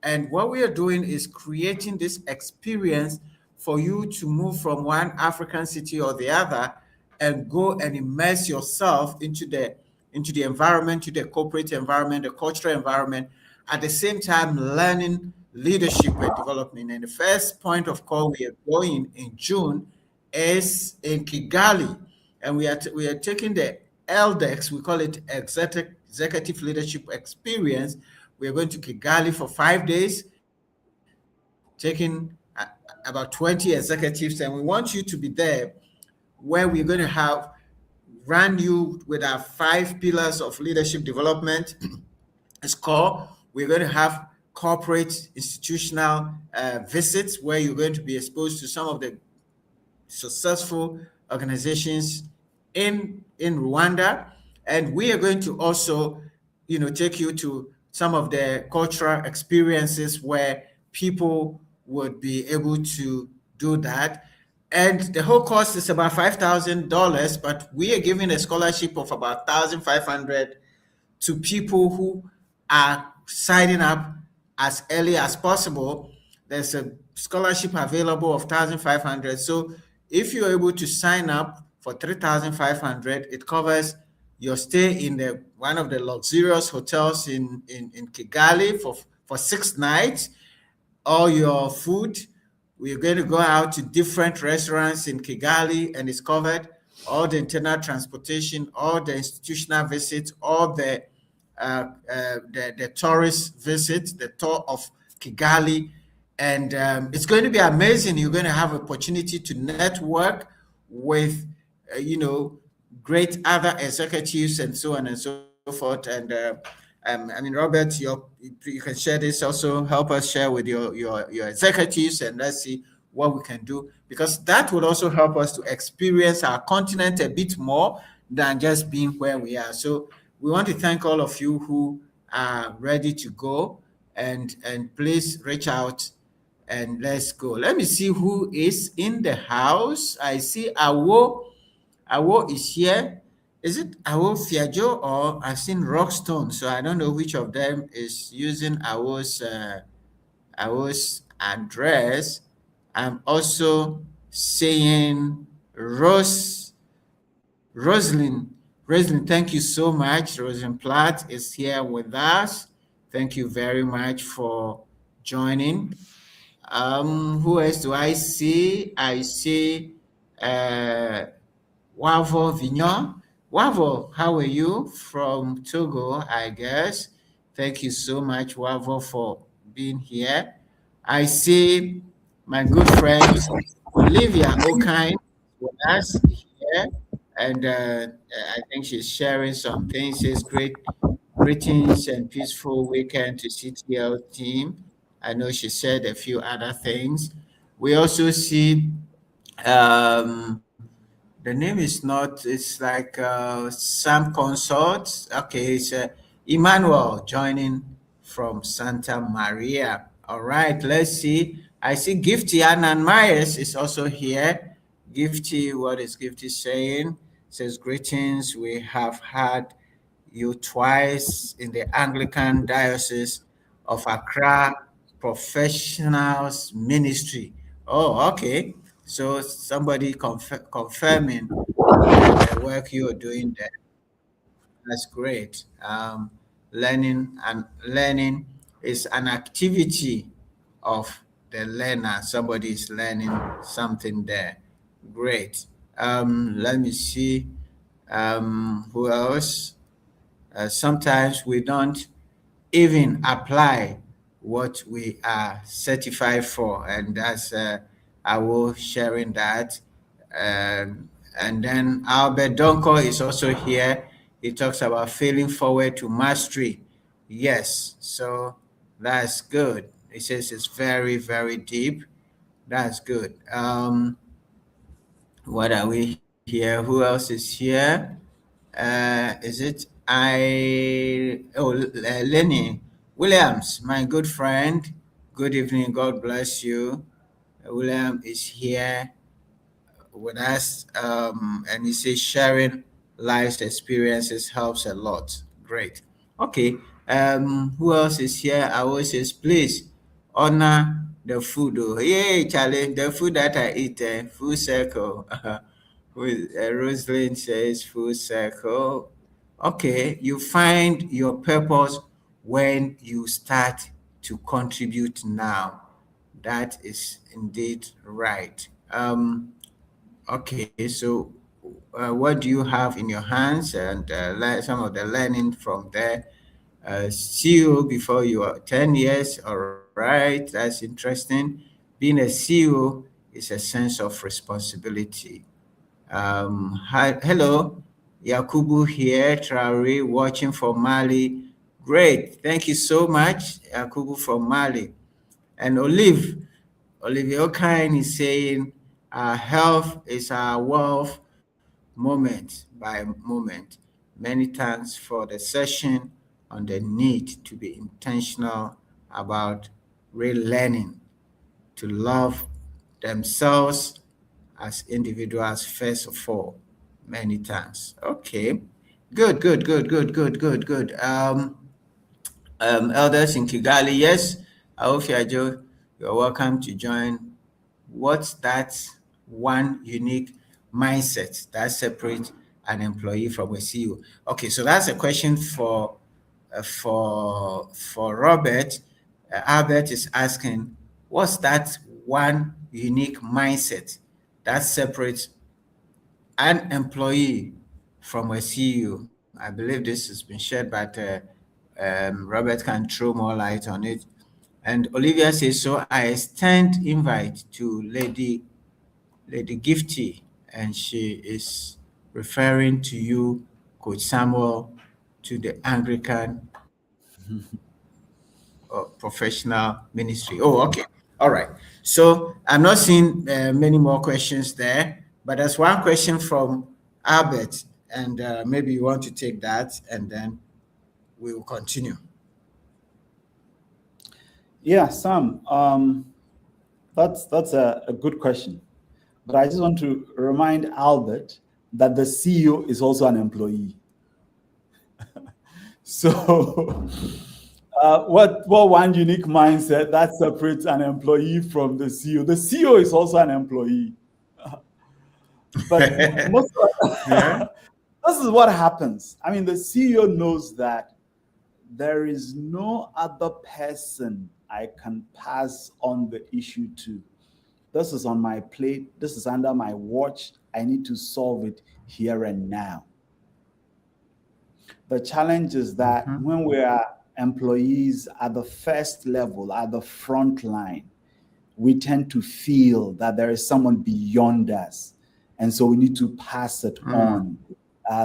Speaker 2: and what we are doing is creating this experience for you to move from one African city or the other and go and immerse yourself into the environment, to the corporate environment, the cultural environment, at the same time learning leadership and development. And the first point of call we are going in June is in Kigali, and we are taking the LDEX, we call it Executive Leadership Experience. We are going to Kigali for 5 days, taking about 20 executives, and we want you to be there, where we're going to run you with our 5 pillars of leadership development. It's called, we're going to have corporate institutional visits, where you're going to be exposed to some of the successful organizations in Rwanda, and we are going to also, take you to some of the cultural experiences where people would be able to do that. And the whole cost is about $5,000, but we are giving a scholarship of about 1,500 to people who are signing up as early as possible. There's a scholarship available of 1,500. So if you're able to sign up for 3,500, it covers your stay in one of the luxurious hotels in Kigali for 6 nights, all your food. We're going to go out to different restaurants in Kigali, and it's covered. All the internal transportation, all the institutional visits, all the tourist visits, the tour of Kigali. And it's going to be amazing. You're going to have opportunity to network with, great other executives and so on and so forth. And Robert, you can share this also. Help us share with your executives, and let's see what we can do, because that will also help us to experience our continent a bit more than just being where we are. So we want to thank all of you who are ready to go, and please reach out and let's go. Let me see who is in the house. I see Awo. Awo is here. Is it Awo Fiajo, or I've seen Rockstone? So I don't know which of them is using Awo's address. I'm also saying Rosalind, thank you so much. Rosalind Platt is here with us. Thank you very much for joining. Who else do I see? I see Wavo Vignon. Wavo, how are you? From Togo, I guess. Thank you so much, Wavo, for being here. I see my good friend Olivia Okine with us here, and I think she's sharing some things. Says greetings and peaceful weekend to CTL team. I know she said a few other things. We also see the name is not, it's like Sam Consort. Okay, it's Emmanuel joining from Santa Maria. All right, let's see. I see Gifty Annan Myers is also here. Gifty, what is Gifty saying? Says, greetings. We have had you twice in the Anglican Diocese of Accra Professionals Ministry. Oh, okay. So somebody confirming the work you are doing there. That's great. Learning is an activity of the learner. Somebody is learning something there. Great. Let me see. Who else? Sometimes we don't even apply what we are certified for, and that's I will sharing that. And then Albert Donko is also here. He talks about failing forward to mastery. Yes, so that's good. He says it's very, very deep. That's good. What are we here? Who else is here? Is it Lenny Williams, my good friend. Good evening. God bless you. William is here with us, and he says sharing life's experiences helps a lot. Great. Okay. Who else is here? I always says, please honor the food. Oh, yay, Charlie! The food that I eat, full circle. Rosalind says full circle. Okay, you find your purpose when you start to contribute now. That is indeed right. Okay, so what do you have in your hands, and some of the learning from there? CEO before you are 10 years, all right, that's interesting. Being a CEO is a sense of responsibility. Hello, Yakubu here, Traore, watching from Mali. Great, thank you so much, Yakubu from Mali. And Olivia Okine is saying, our health is our wealth, moment by moment. Many thanks for the session on the need to be intentional about relearning to love themselves as individuals first of all. Many thanks. Okay. Good. Elders in Kigali, yes. Aofiajo, you're welcome to join. What's that one unique mindset that separates an employee from a CEO? Okay, so that's a question for Robert. Albert is asking, what's that one unique mindset that separates an employee from a CEO? I believe this has been shared, but Robert can throw more light on it. And Olivia says, so I extend invite to Lady Gifty, and she is referring to you, Coach Samuel, to the Anglican professional ministry. Oh, okay. All right. So I'm not seeing many more questions there, but there's one question from Albert, and maybe you want to take that, and then we will continue.
Speaker 3: Yeah, Sam, that's a good question. But I just want to remind Albert that the CEO is also an employee. So what one unique mindset that separates an employee from the CEO? The CEO is also an employee. But this is what happens. I mean, the CEO knows that there is no other person I can pass on the issue to. This is on my plate. This is under my watch. I need to solve it here and now. The challenge is that when we are employees at the first level, at the front line, we tend to feel that there is someone beyond us. And so we need to pass it on.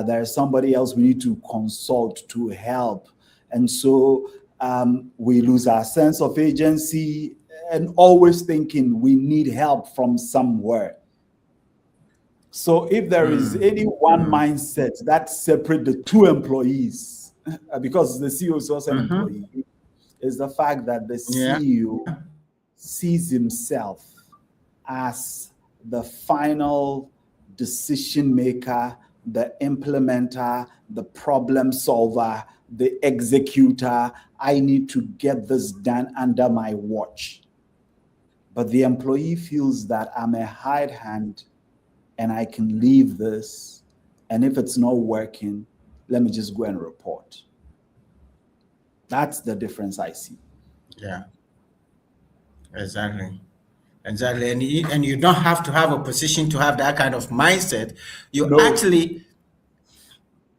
Speaker 3: There is somebody else we need to consult to help. And so we lose our sense of agency and always thinking we need help from somewhere. So if there is any one mindset that separates the two employees, because the CEO is also an employee, is the fact that the CEO sees himself as the final decision maker, the implementer, the problem solver, the executor. I need to get this done under my watch. But the employee feels that I'm a hired hand and I can leave this. And if it's not working, let me just go and report. That's the difference I see.
Speaker 2: Yeah, exactly. And you don't have to have a position to have that kind of mindset. You actually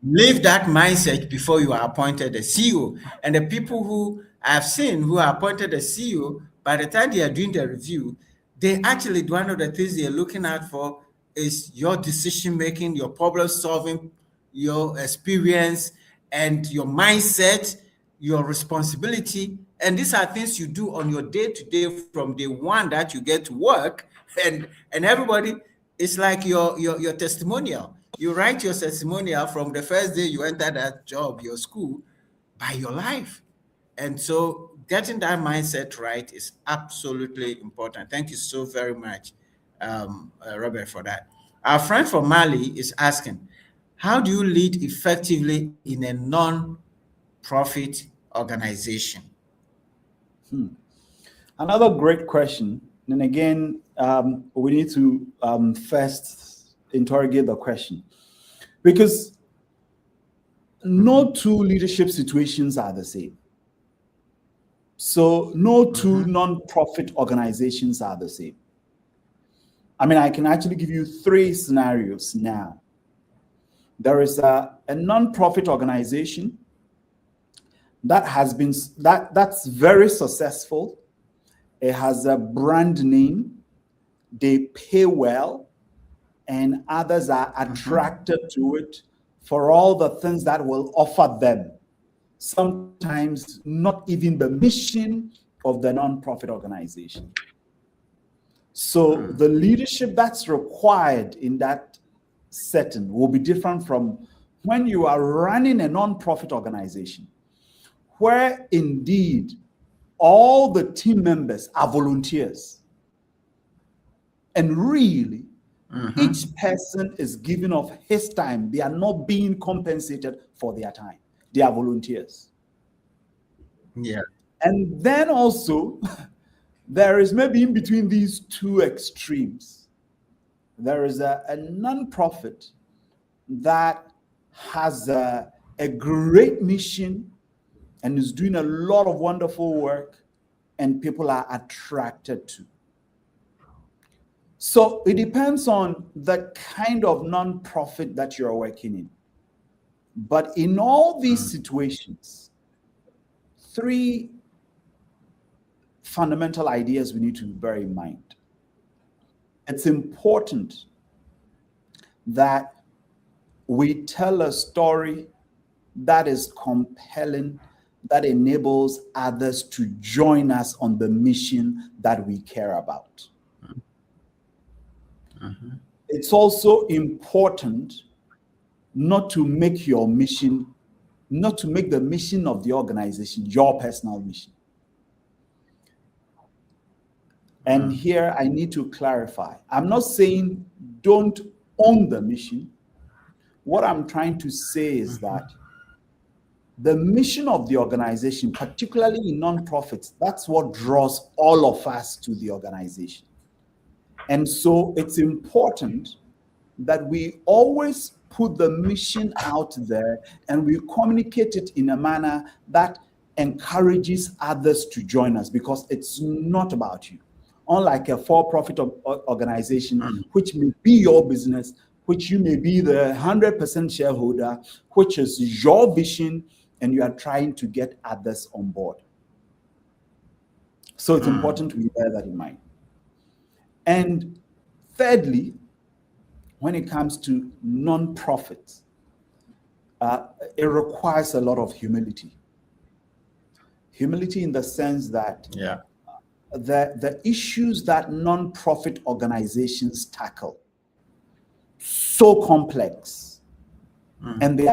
Speaker 2: live that mindset before you are appointed a CEO. And the people who I've seen who are appointed a CEO, by the time they are doing the review, they actually, one of the things they're looking out for is your decision making, your problem solving, your experience, and your mindset, your responsibility, And these are things you do on your day-to-day from day one that you get to work, and everybody, it's like your testimonial. You write your testimonial from the first day you enter that job, your school, by your life. And so getting that mindset right is absolutely important. Thank you so very much, Robert, for that. Our friend from Mali is asking, how do you lead effectively in a non-profit organization?
Speaker 3: Another great question. And again, we need to first interrogate the question, because no two leadership situations are the same. So no two non-profit organizations are the same. I mean, I can actually give you 3 scenarios now. There is a non-profit organization that has been that's very successful. It has a brand name, they pay well, and others are attracted to it for all the things that will offer them. Sometimes not even the mission of the non-profit organization. So the leadership that's required in that setting will be different from when you are running a non-profit organization, where indeed all the team members are volunteers. And really, each person is giving of his time. They are not being compensated for their time. They are volunteers.
Speaker 2: Yeah.
Speaker 3: And then also, there is maybe in between these 2 extremes, there is a non-profit that has a great mission and is doing a lot of wonderful work, and people are attracted to. So it depends on the kind of non-profit that you're working in. But in all these situations, 3 fundamental ideas we need to bear in mind. It's important that we tell a story that is compelling, that enables others to join us on the mission that we care about. It's also important not to make your mission, not to make the mission of the organization your personal mission. And here I need to clarify. I'm not saying don't own the mission. What I'm trying to say is that the mission of the organization, particularly in nonprofits, that's what draws all of us to the organization. And so it's important that we always put the mission out there and we communicate it in a manner that encourages others to join us, because it's not about you. Unlike a for-profit organization, which may be your business, which you may be the 100% shareholder, which is your vision, and you are trying to get others on board. So it's important we bear that in mind. And thirdly, when it comes to non-profits, it requires a lot of humility. Humility in the sense that the issues that non-profit organizations tackle, so complex, and they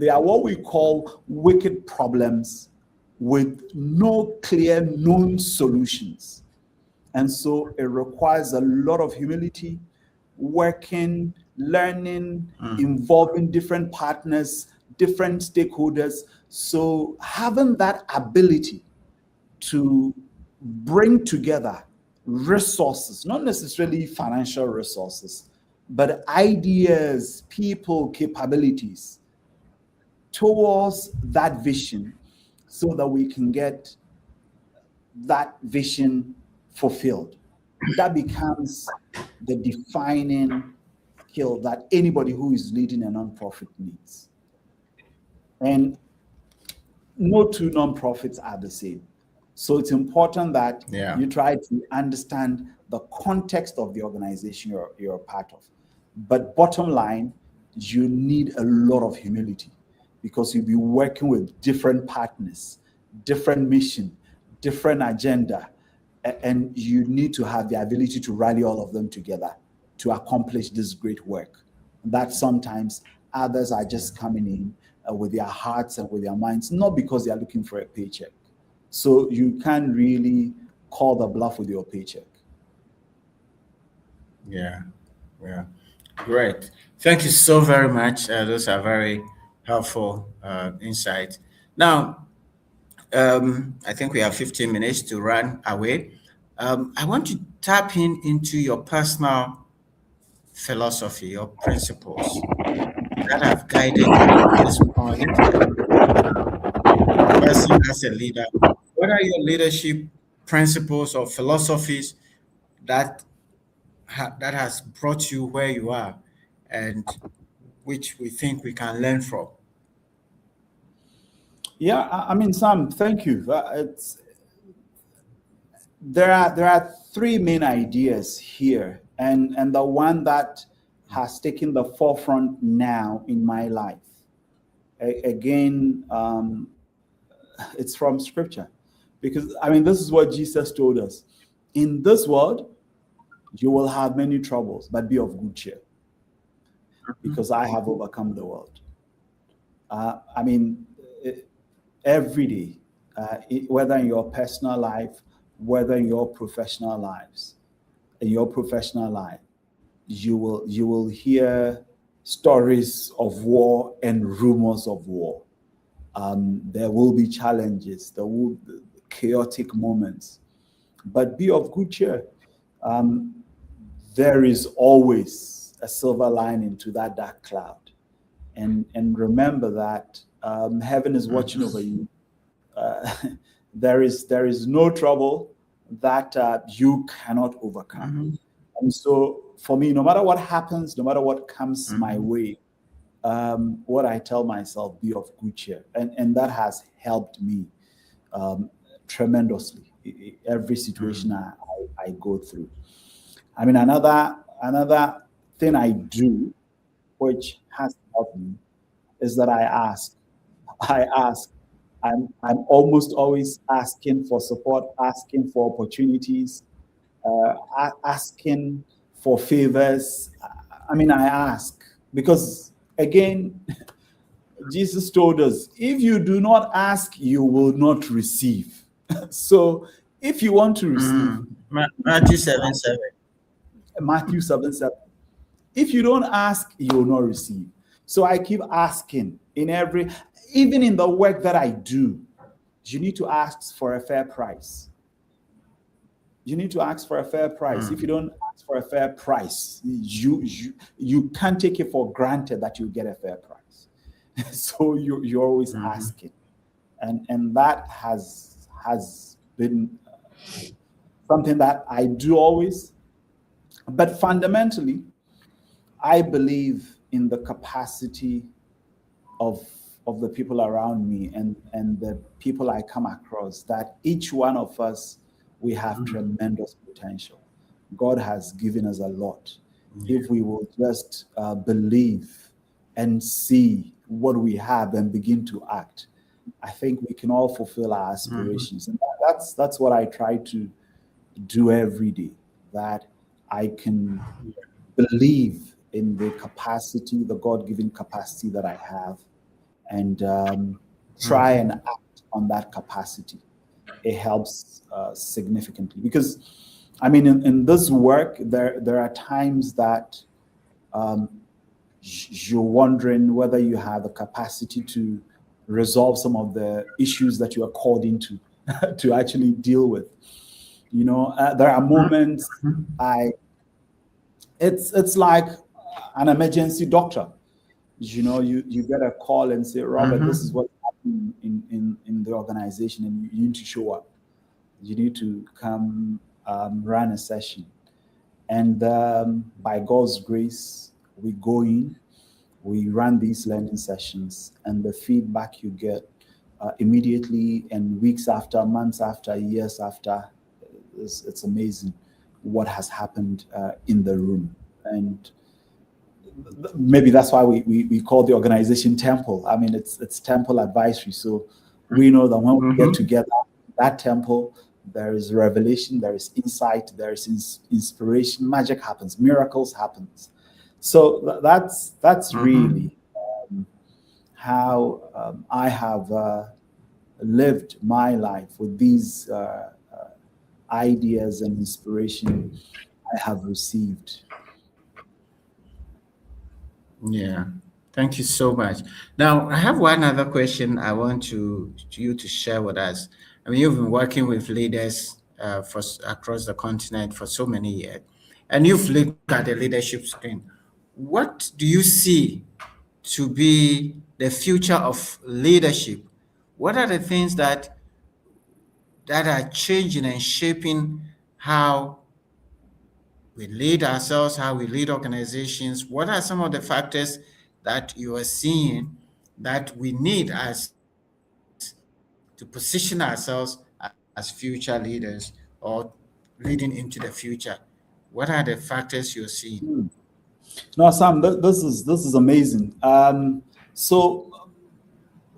Speaker 3: are what we call wicked problems with no clear known solutions. And so it requires a lot of humility, working, learning, involving different partners, different stakeholders. So having that ability to bring together resources, not necessarily financial resources, but ideas, people, capabilities towards that vision so that we can get that vision fulfilled. That becomes the defining skill that anybody who is leading a nonprofit needs. And no 2 nonprofits are the same. So it's important that you try to understand the context of the organization you're a part of. But bottom line, you need a lot of humility, because you'll be working with different partners, different mission, different agenda, and you need to have the ability to rally all of them together to accomplish this great work. That sometimes others are just coming in with their hearts and with their minds, not because they are looking for a paycheck. So you can't really call the bluff with your paycheck.
Speaker 2: Yeah, great. Thank you so very much. Those are very helpful insights. Now, I think we have 15 minutes to run away. I want to tap into your personal philosophy, your principles that have guided you to this point. Person as a leader, what are your leadership principles or philosophies that that has brought you where you are, and which we think we can learn from?
Speaker 3: Yeah, I mean, Sam, thank you. There are three main ideas here, and the one that has taken the forefront now in my life. Again, it's from Scripture, because I mean, this is what Jesus told us: in this world, you will have many troubles, but be of good cheer, because I have overcome the world. I mean, every day, whether in your personal life, whether in your professional lives, in your professional life, you will hear stories of war and rumors of war. There will be challenges, there will be chaotic moments, but be of good cheer. There is always a silver lining to that dark cloud, and remember that heaven is watching over you. There is no trouble that you cannot overcome. And so for me, no matter what happens, no matter what comes my way, what I tell myself, be of good cheer. And that has helped me tremendously. Every situation I go through. I mean, another thing I do, which has helped me, is that I ask. I'm almost always asking for support, asking for opportunities, asking for favors. I mean, I ask because, again, Jesus told us, if you do not ask, you will not receive. So if you want to receive,
Speaker 2: Matthew 7:7.
Speaker 3: Matthew 7:7. If you don't ask, you will not receive. So I keep asking even in the work that I do, you need to ask for a fair price. You need to ask for a fair price. If you don't ask for a fair price, you can't take it for granted that you get a fair price. So you're always asking, and that has been something that I do always. But fundamentally, I believe in the capacity of the people around me and the people I come across, that each one of us, we have tremendous potential. God has given us a lot. If we will just believe and see what we have and begin to act, I think we can all fulfill our aspirations. And that's what I try to do every day, that I can believe in the capacity, the God-given capacity that I have, and try and act on that capacity. It helps significantly, because I mean, in this work, there are times that you're wondering whether you have the capacity to resolve some of the issues that you are called into to actually deal with. You know, there are moments it's like an emergency doctor. You know, you get a call and say, Robert, this is what's happening in the organization, and you need to show up. You need to come run a session. And by God's grace, we go in, we run these learning sessions, and the feedback you get immediately and weeks after, months after, years after, it's amazing what has happened in the room. And maybe that's why we call the organization Temple. I mean, it's Temple Advisory. So we know that when we get together, that temple, there is revelation, there is insight, there is inspiration, magic happens, miracles happens. So that's really how I have lived my life with these ideas and inspiration I have received.
Speaker 2: Yeah, thank you so much. Now, I have one other question I want you to share with us. I mean, you've been working with leaders across the continent for so many years, and you've looked at the leadership screen. What do you see to be the future of leadership? What are the things that are changing and shaping how we lead ourselves, how we lead organizations? What are some of the factors that you are seeing that we need as to position ourselves as future leaders or leading into the future? What are the factors you're seeing?
Speaker 3: No, Sam, this is amazing. So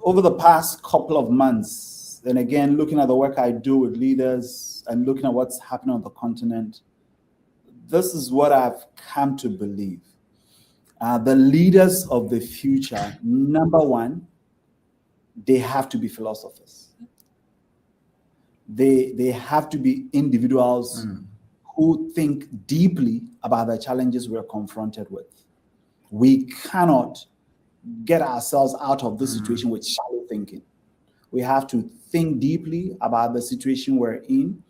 Speaker 3: over the past couple of months, and again, looking at the work I do with leaders and looking at what's happening on the continent, this is what I've come to believe. The leaders of the future, number one, they have to be philosophers. They have to be individuals who think deeply about the challenges we're confronted with. We cannot get ourselves out of this situation with shallow thinking. We have to think deeply about the situation we're in.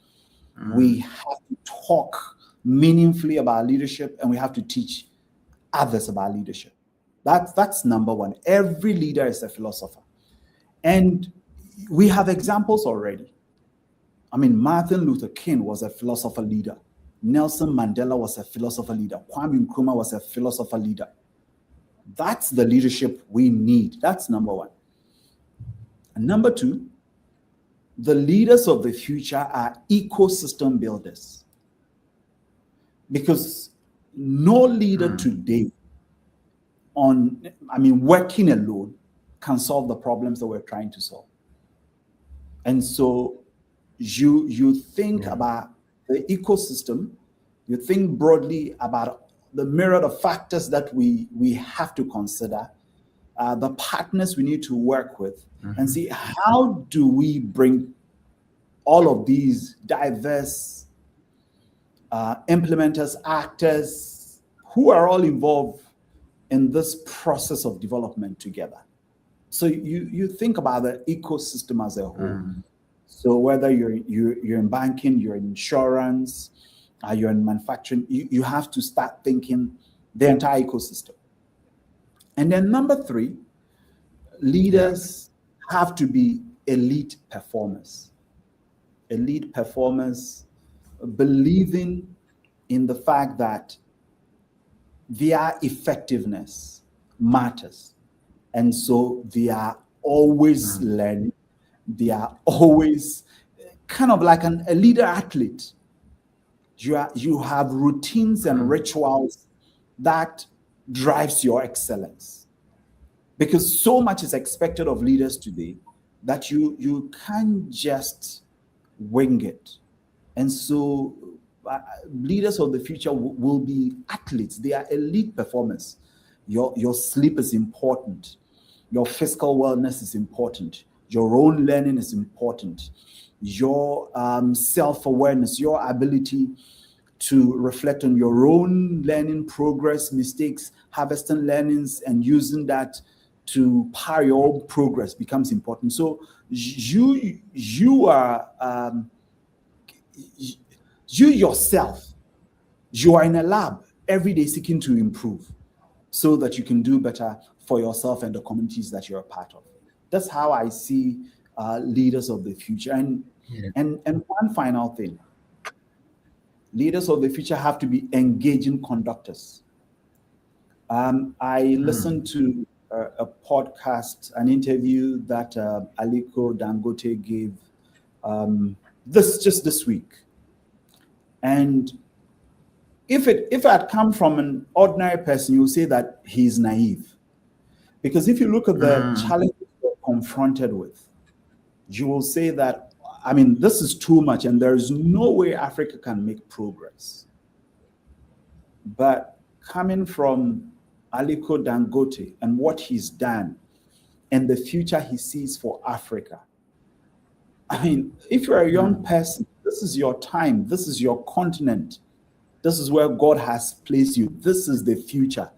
Speaker 3: We have to talk meaningfully about leadership, and we have to teach others about leadership. That's number one. Every leader is a philosopher. And we have examples already. I mean, Martin Luther King was a philosopher leader. Nelson Mandela was a philosopher leader. Kwame Nkrumah was a philosopher leader. That's the leadership we need. That's number one. And number two, the leaders of the future are ecosystem builders. Because no leader today working alone can solve the problems that we're trying to solve. And so you think about the ecosystem, you think broadly about the myriad of factors that we have to consider, the partners we need to work with, and see how do we bring all of these diverse implementers, actors, who are all involved in this process of development together. So you think about the ecosystem as a whole. So whether you're in banking, you're in insurance, you're in manufacturing, you have to start thinking the entire ecosystem. And then number three, leaders have to be elite performers. Elite performers believing in the fact that their effectiveness matters. And so they are always learning. They are always kind of like a leader athlete. You have routines and rituals that drives your excellence. Because so much is expected of leaders today that you can't just wing it. And so leaders of the future will be athletes. They are elite performers. Your sleep is important. Your physical wellness is important. Your own learning is important. Your self-awareness, your ability to reflect on your own learning progress, mistakes, harvesting learnings, and using that to power your own progress becomes important. So you are you yourself, you are in a lab every day seeking to improve so that you can do better for yourself and the communities that you're a part of. That's how I see leaders of the future. And one final thing, leaders of the future have to be engaging conductors. I listened to a podcast, an interview that Aliko Dangote gave this week. And if it had come from an ordinary person, you'll say that he's naive. Because if you look at the challenges we're confronted with, you will say that I mean, this is too much, and there's no way Africa can make progress. But coming from Aliko Dangote and what he's done and the future he sees for Africa, I mean, if you're a young person, this is your time, this is your continent, this is where God has placed you, this is the future.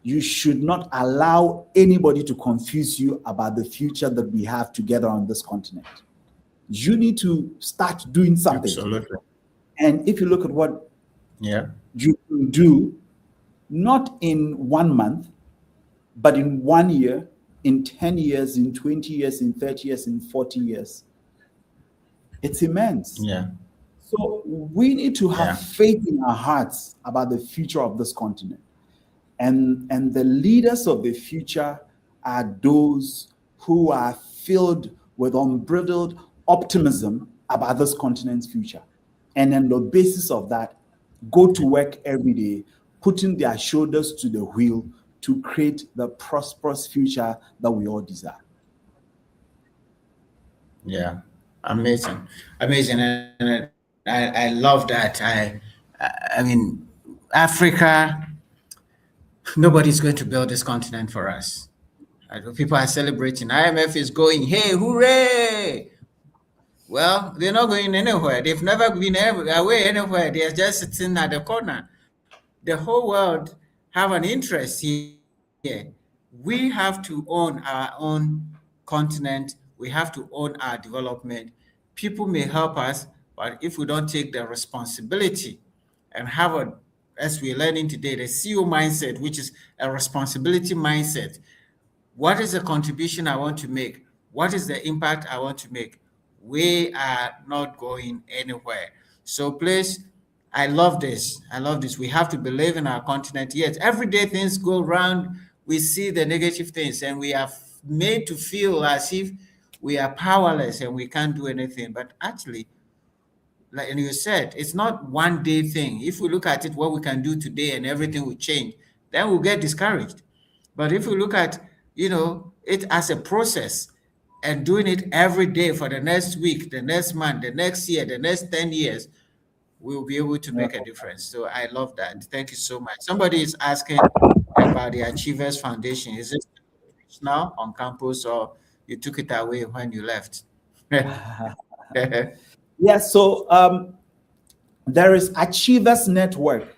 Speaker 3: You should not allow anybody to confuse you about the future that we have together on this continent. You need to start doing something.
Speaker 2: Absolutely.
Speaker 3: And if you look at what
Speaker 2: you
Speaker 3: can do, not in 1 month, but in 1 year, in 10 years, in 20 years, in 30 years, in 40 years, it's immense.
Speaker 2: Yeah.
Speaker 3: So we need to have faith in our hearts about the future of this continent. And the leaders of the future are those who are filled with unbridled optimism about this continent's future. And on the basis of that, go to work every day, putting their shoulders to the wheel to create the prosperous future that we all desire.
Speaker 2: Yeah, amazing. And I love that. I mean, Africa, nobody's going to build this continent for us. People are celebrating. IMF is going, hey, hooray! Well, they're not going anywhere. They've never been away anywhere. They're just sitting at the corner. The whole world have an interest here. We have to own our own continent. We have to own our development. People may help us, but if we don't take the responsibility and have as we're learning today, the CEO mindset, which is a responsibility mindset. What is the contribution I want to make? What is the impact I want to make? We are not going anywhere. So please, I love this. We have to believe in our continent. Yes, every day things go around. We see the negative things and we are made to feel as if we are powerless and we can't do anything. But actually, like you said, it's not one day thing. If we look at it, what we can do today and everything will change, then we'll get discouraged. But if we look at, it as a process and doing it every day for the next week, the next month, the next year, the next 10 years, we'll be able to make a difference. So I love that. Thank you so much. Somebody is asking about the Achievers Foundation. Is it now on campus or you took it away when you left?
Speaker 3: Yes, so there is Achievers Network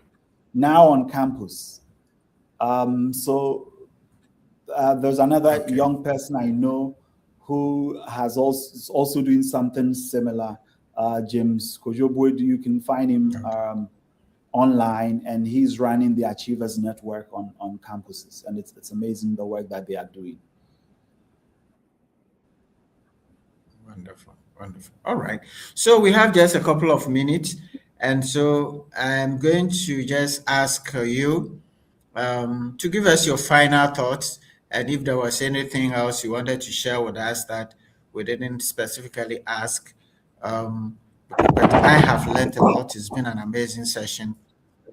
Speaker 3: now on campus. There's another young person I know who has also doing something similar. James Kojobwe, you can find him online, and he's running the Achievers Network on campuses, and it's amazing the work that they are doing.
Speaker 2: Wonderful. All right. So we have just a couple of minutes, and so I'm going to just ask you to give us your final thoughts, and if there was anything else you wanted to share with us that we didn't specifically ask. But I have learned a lot. It's been an amazing session.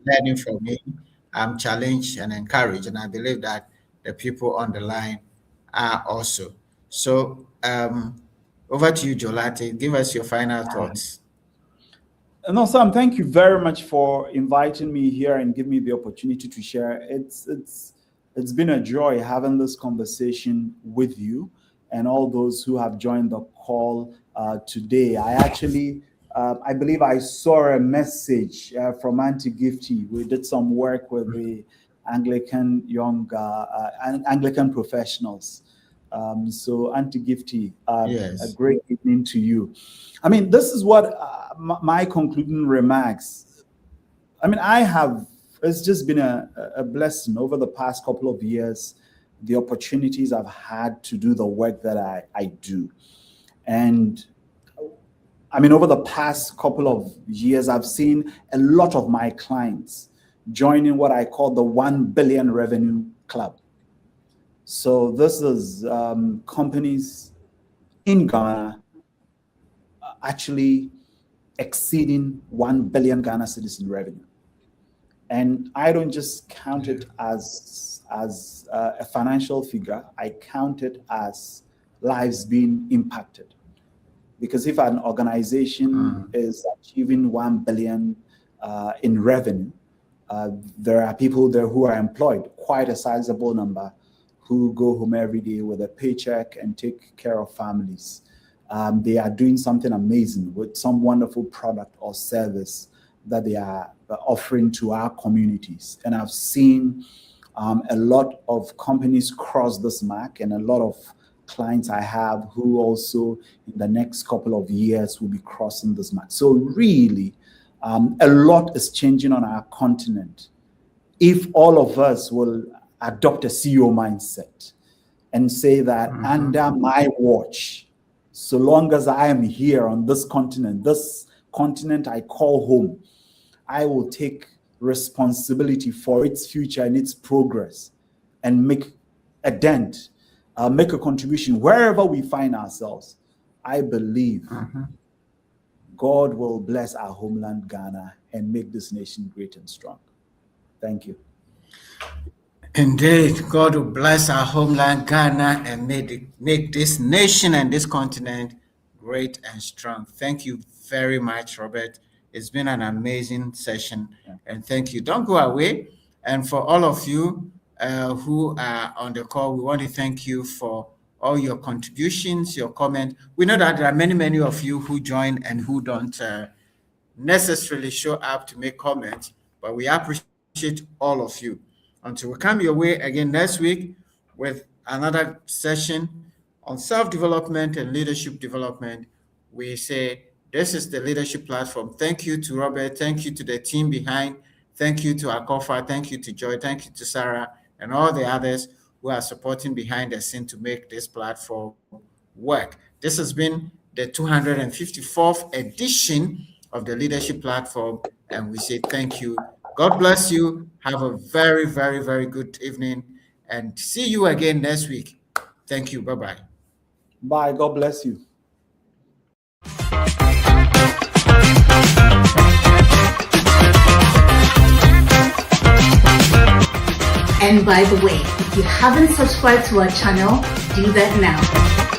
Speaker 2: Learning from me, I'm challenged and encouraged, and I believe that the people on the line are also. So over to you, Jolate. Give us your final thoughts.
Speaker 3: No, Sam, thank you very much for inviting me here and giving me the opportunity to share. It's been a joy having this conversation with you and all those who have joined the call today. I believe I saw a message from Auntie Gifty. We did some work with the Anglican Anglican professionals. So Auntie Gifty,
Speaker 2: yes.
Speaker 3: A great evening to you. I mean, this is what my concluding remarks. I mean, it's just been a blessing over the past couple of years, the opportunities I've had to do the work that I do. And I mean, over the past couple of years, I've seen a lot of my clients joining what I call the 1 billion revenue club. So this is companies in Ghana actually exceeding 1 billion Ghana cedis in revenue. And I don't just count it as a financial figure. I count it as lives being impacted. Because if an organization is achieving 1 billion in revenue, there are people there who are employed, quite a sizable number, who go home every day with a paycheck and take care of families. They are doing something amazing with some wonderful product or service that they are offering to our communities. And I've seen a lot of companies cross this mark, and a lot of clients I have who also in the next couple of years will be crossing this mark. So really, a lot is changing on our continent. If all of us will adopt a CEO mindset and say that under my watch, so long as I am here on this continent I call home, I will take responsibility for its future and its progress and make a dent, make a contribution wherever we find ourselves. I believe God will bless our homeland, Ghana, and make this nation great and strong. Thank you.
Speaker 2: Indeed, God will bless our homeland, Ghana, and make this nation and this continent great and strong. Thank you very much, Robert. It's been an amazing session, and thank you. Don't go away. And for all of you who are on the call, we want to thank you for all your contributions, your comment. We know that there are many, many of you who join and who don't necessarily show up to make comments, but we appreciate all of you. Until we come your way again next week with another session on self-development and leadership development, we say this is the Leadership Platform. Thank you to Robert. Thank you to the team behind. Thank you to Akofa. Thank you to Joy. Thank you to Sarah and all the others who are supporting behind the scene to make this platform work. This has been the 254th edition of the Leadership Platform, and we say thank you. God bless you. Have a very, very, very good evening, and see you again next week. Thank you. Bye-bye.
Speaker 3: Bye. God bless you.
Speaker 1: And by the way, if you haven't subscribed to our channel, do that now.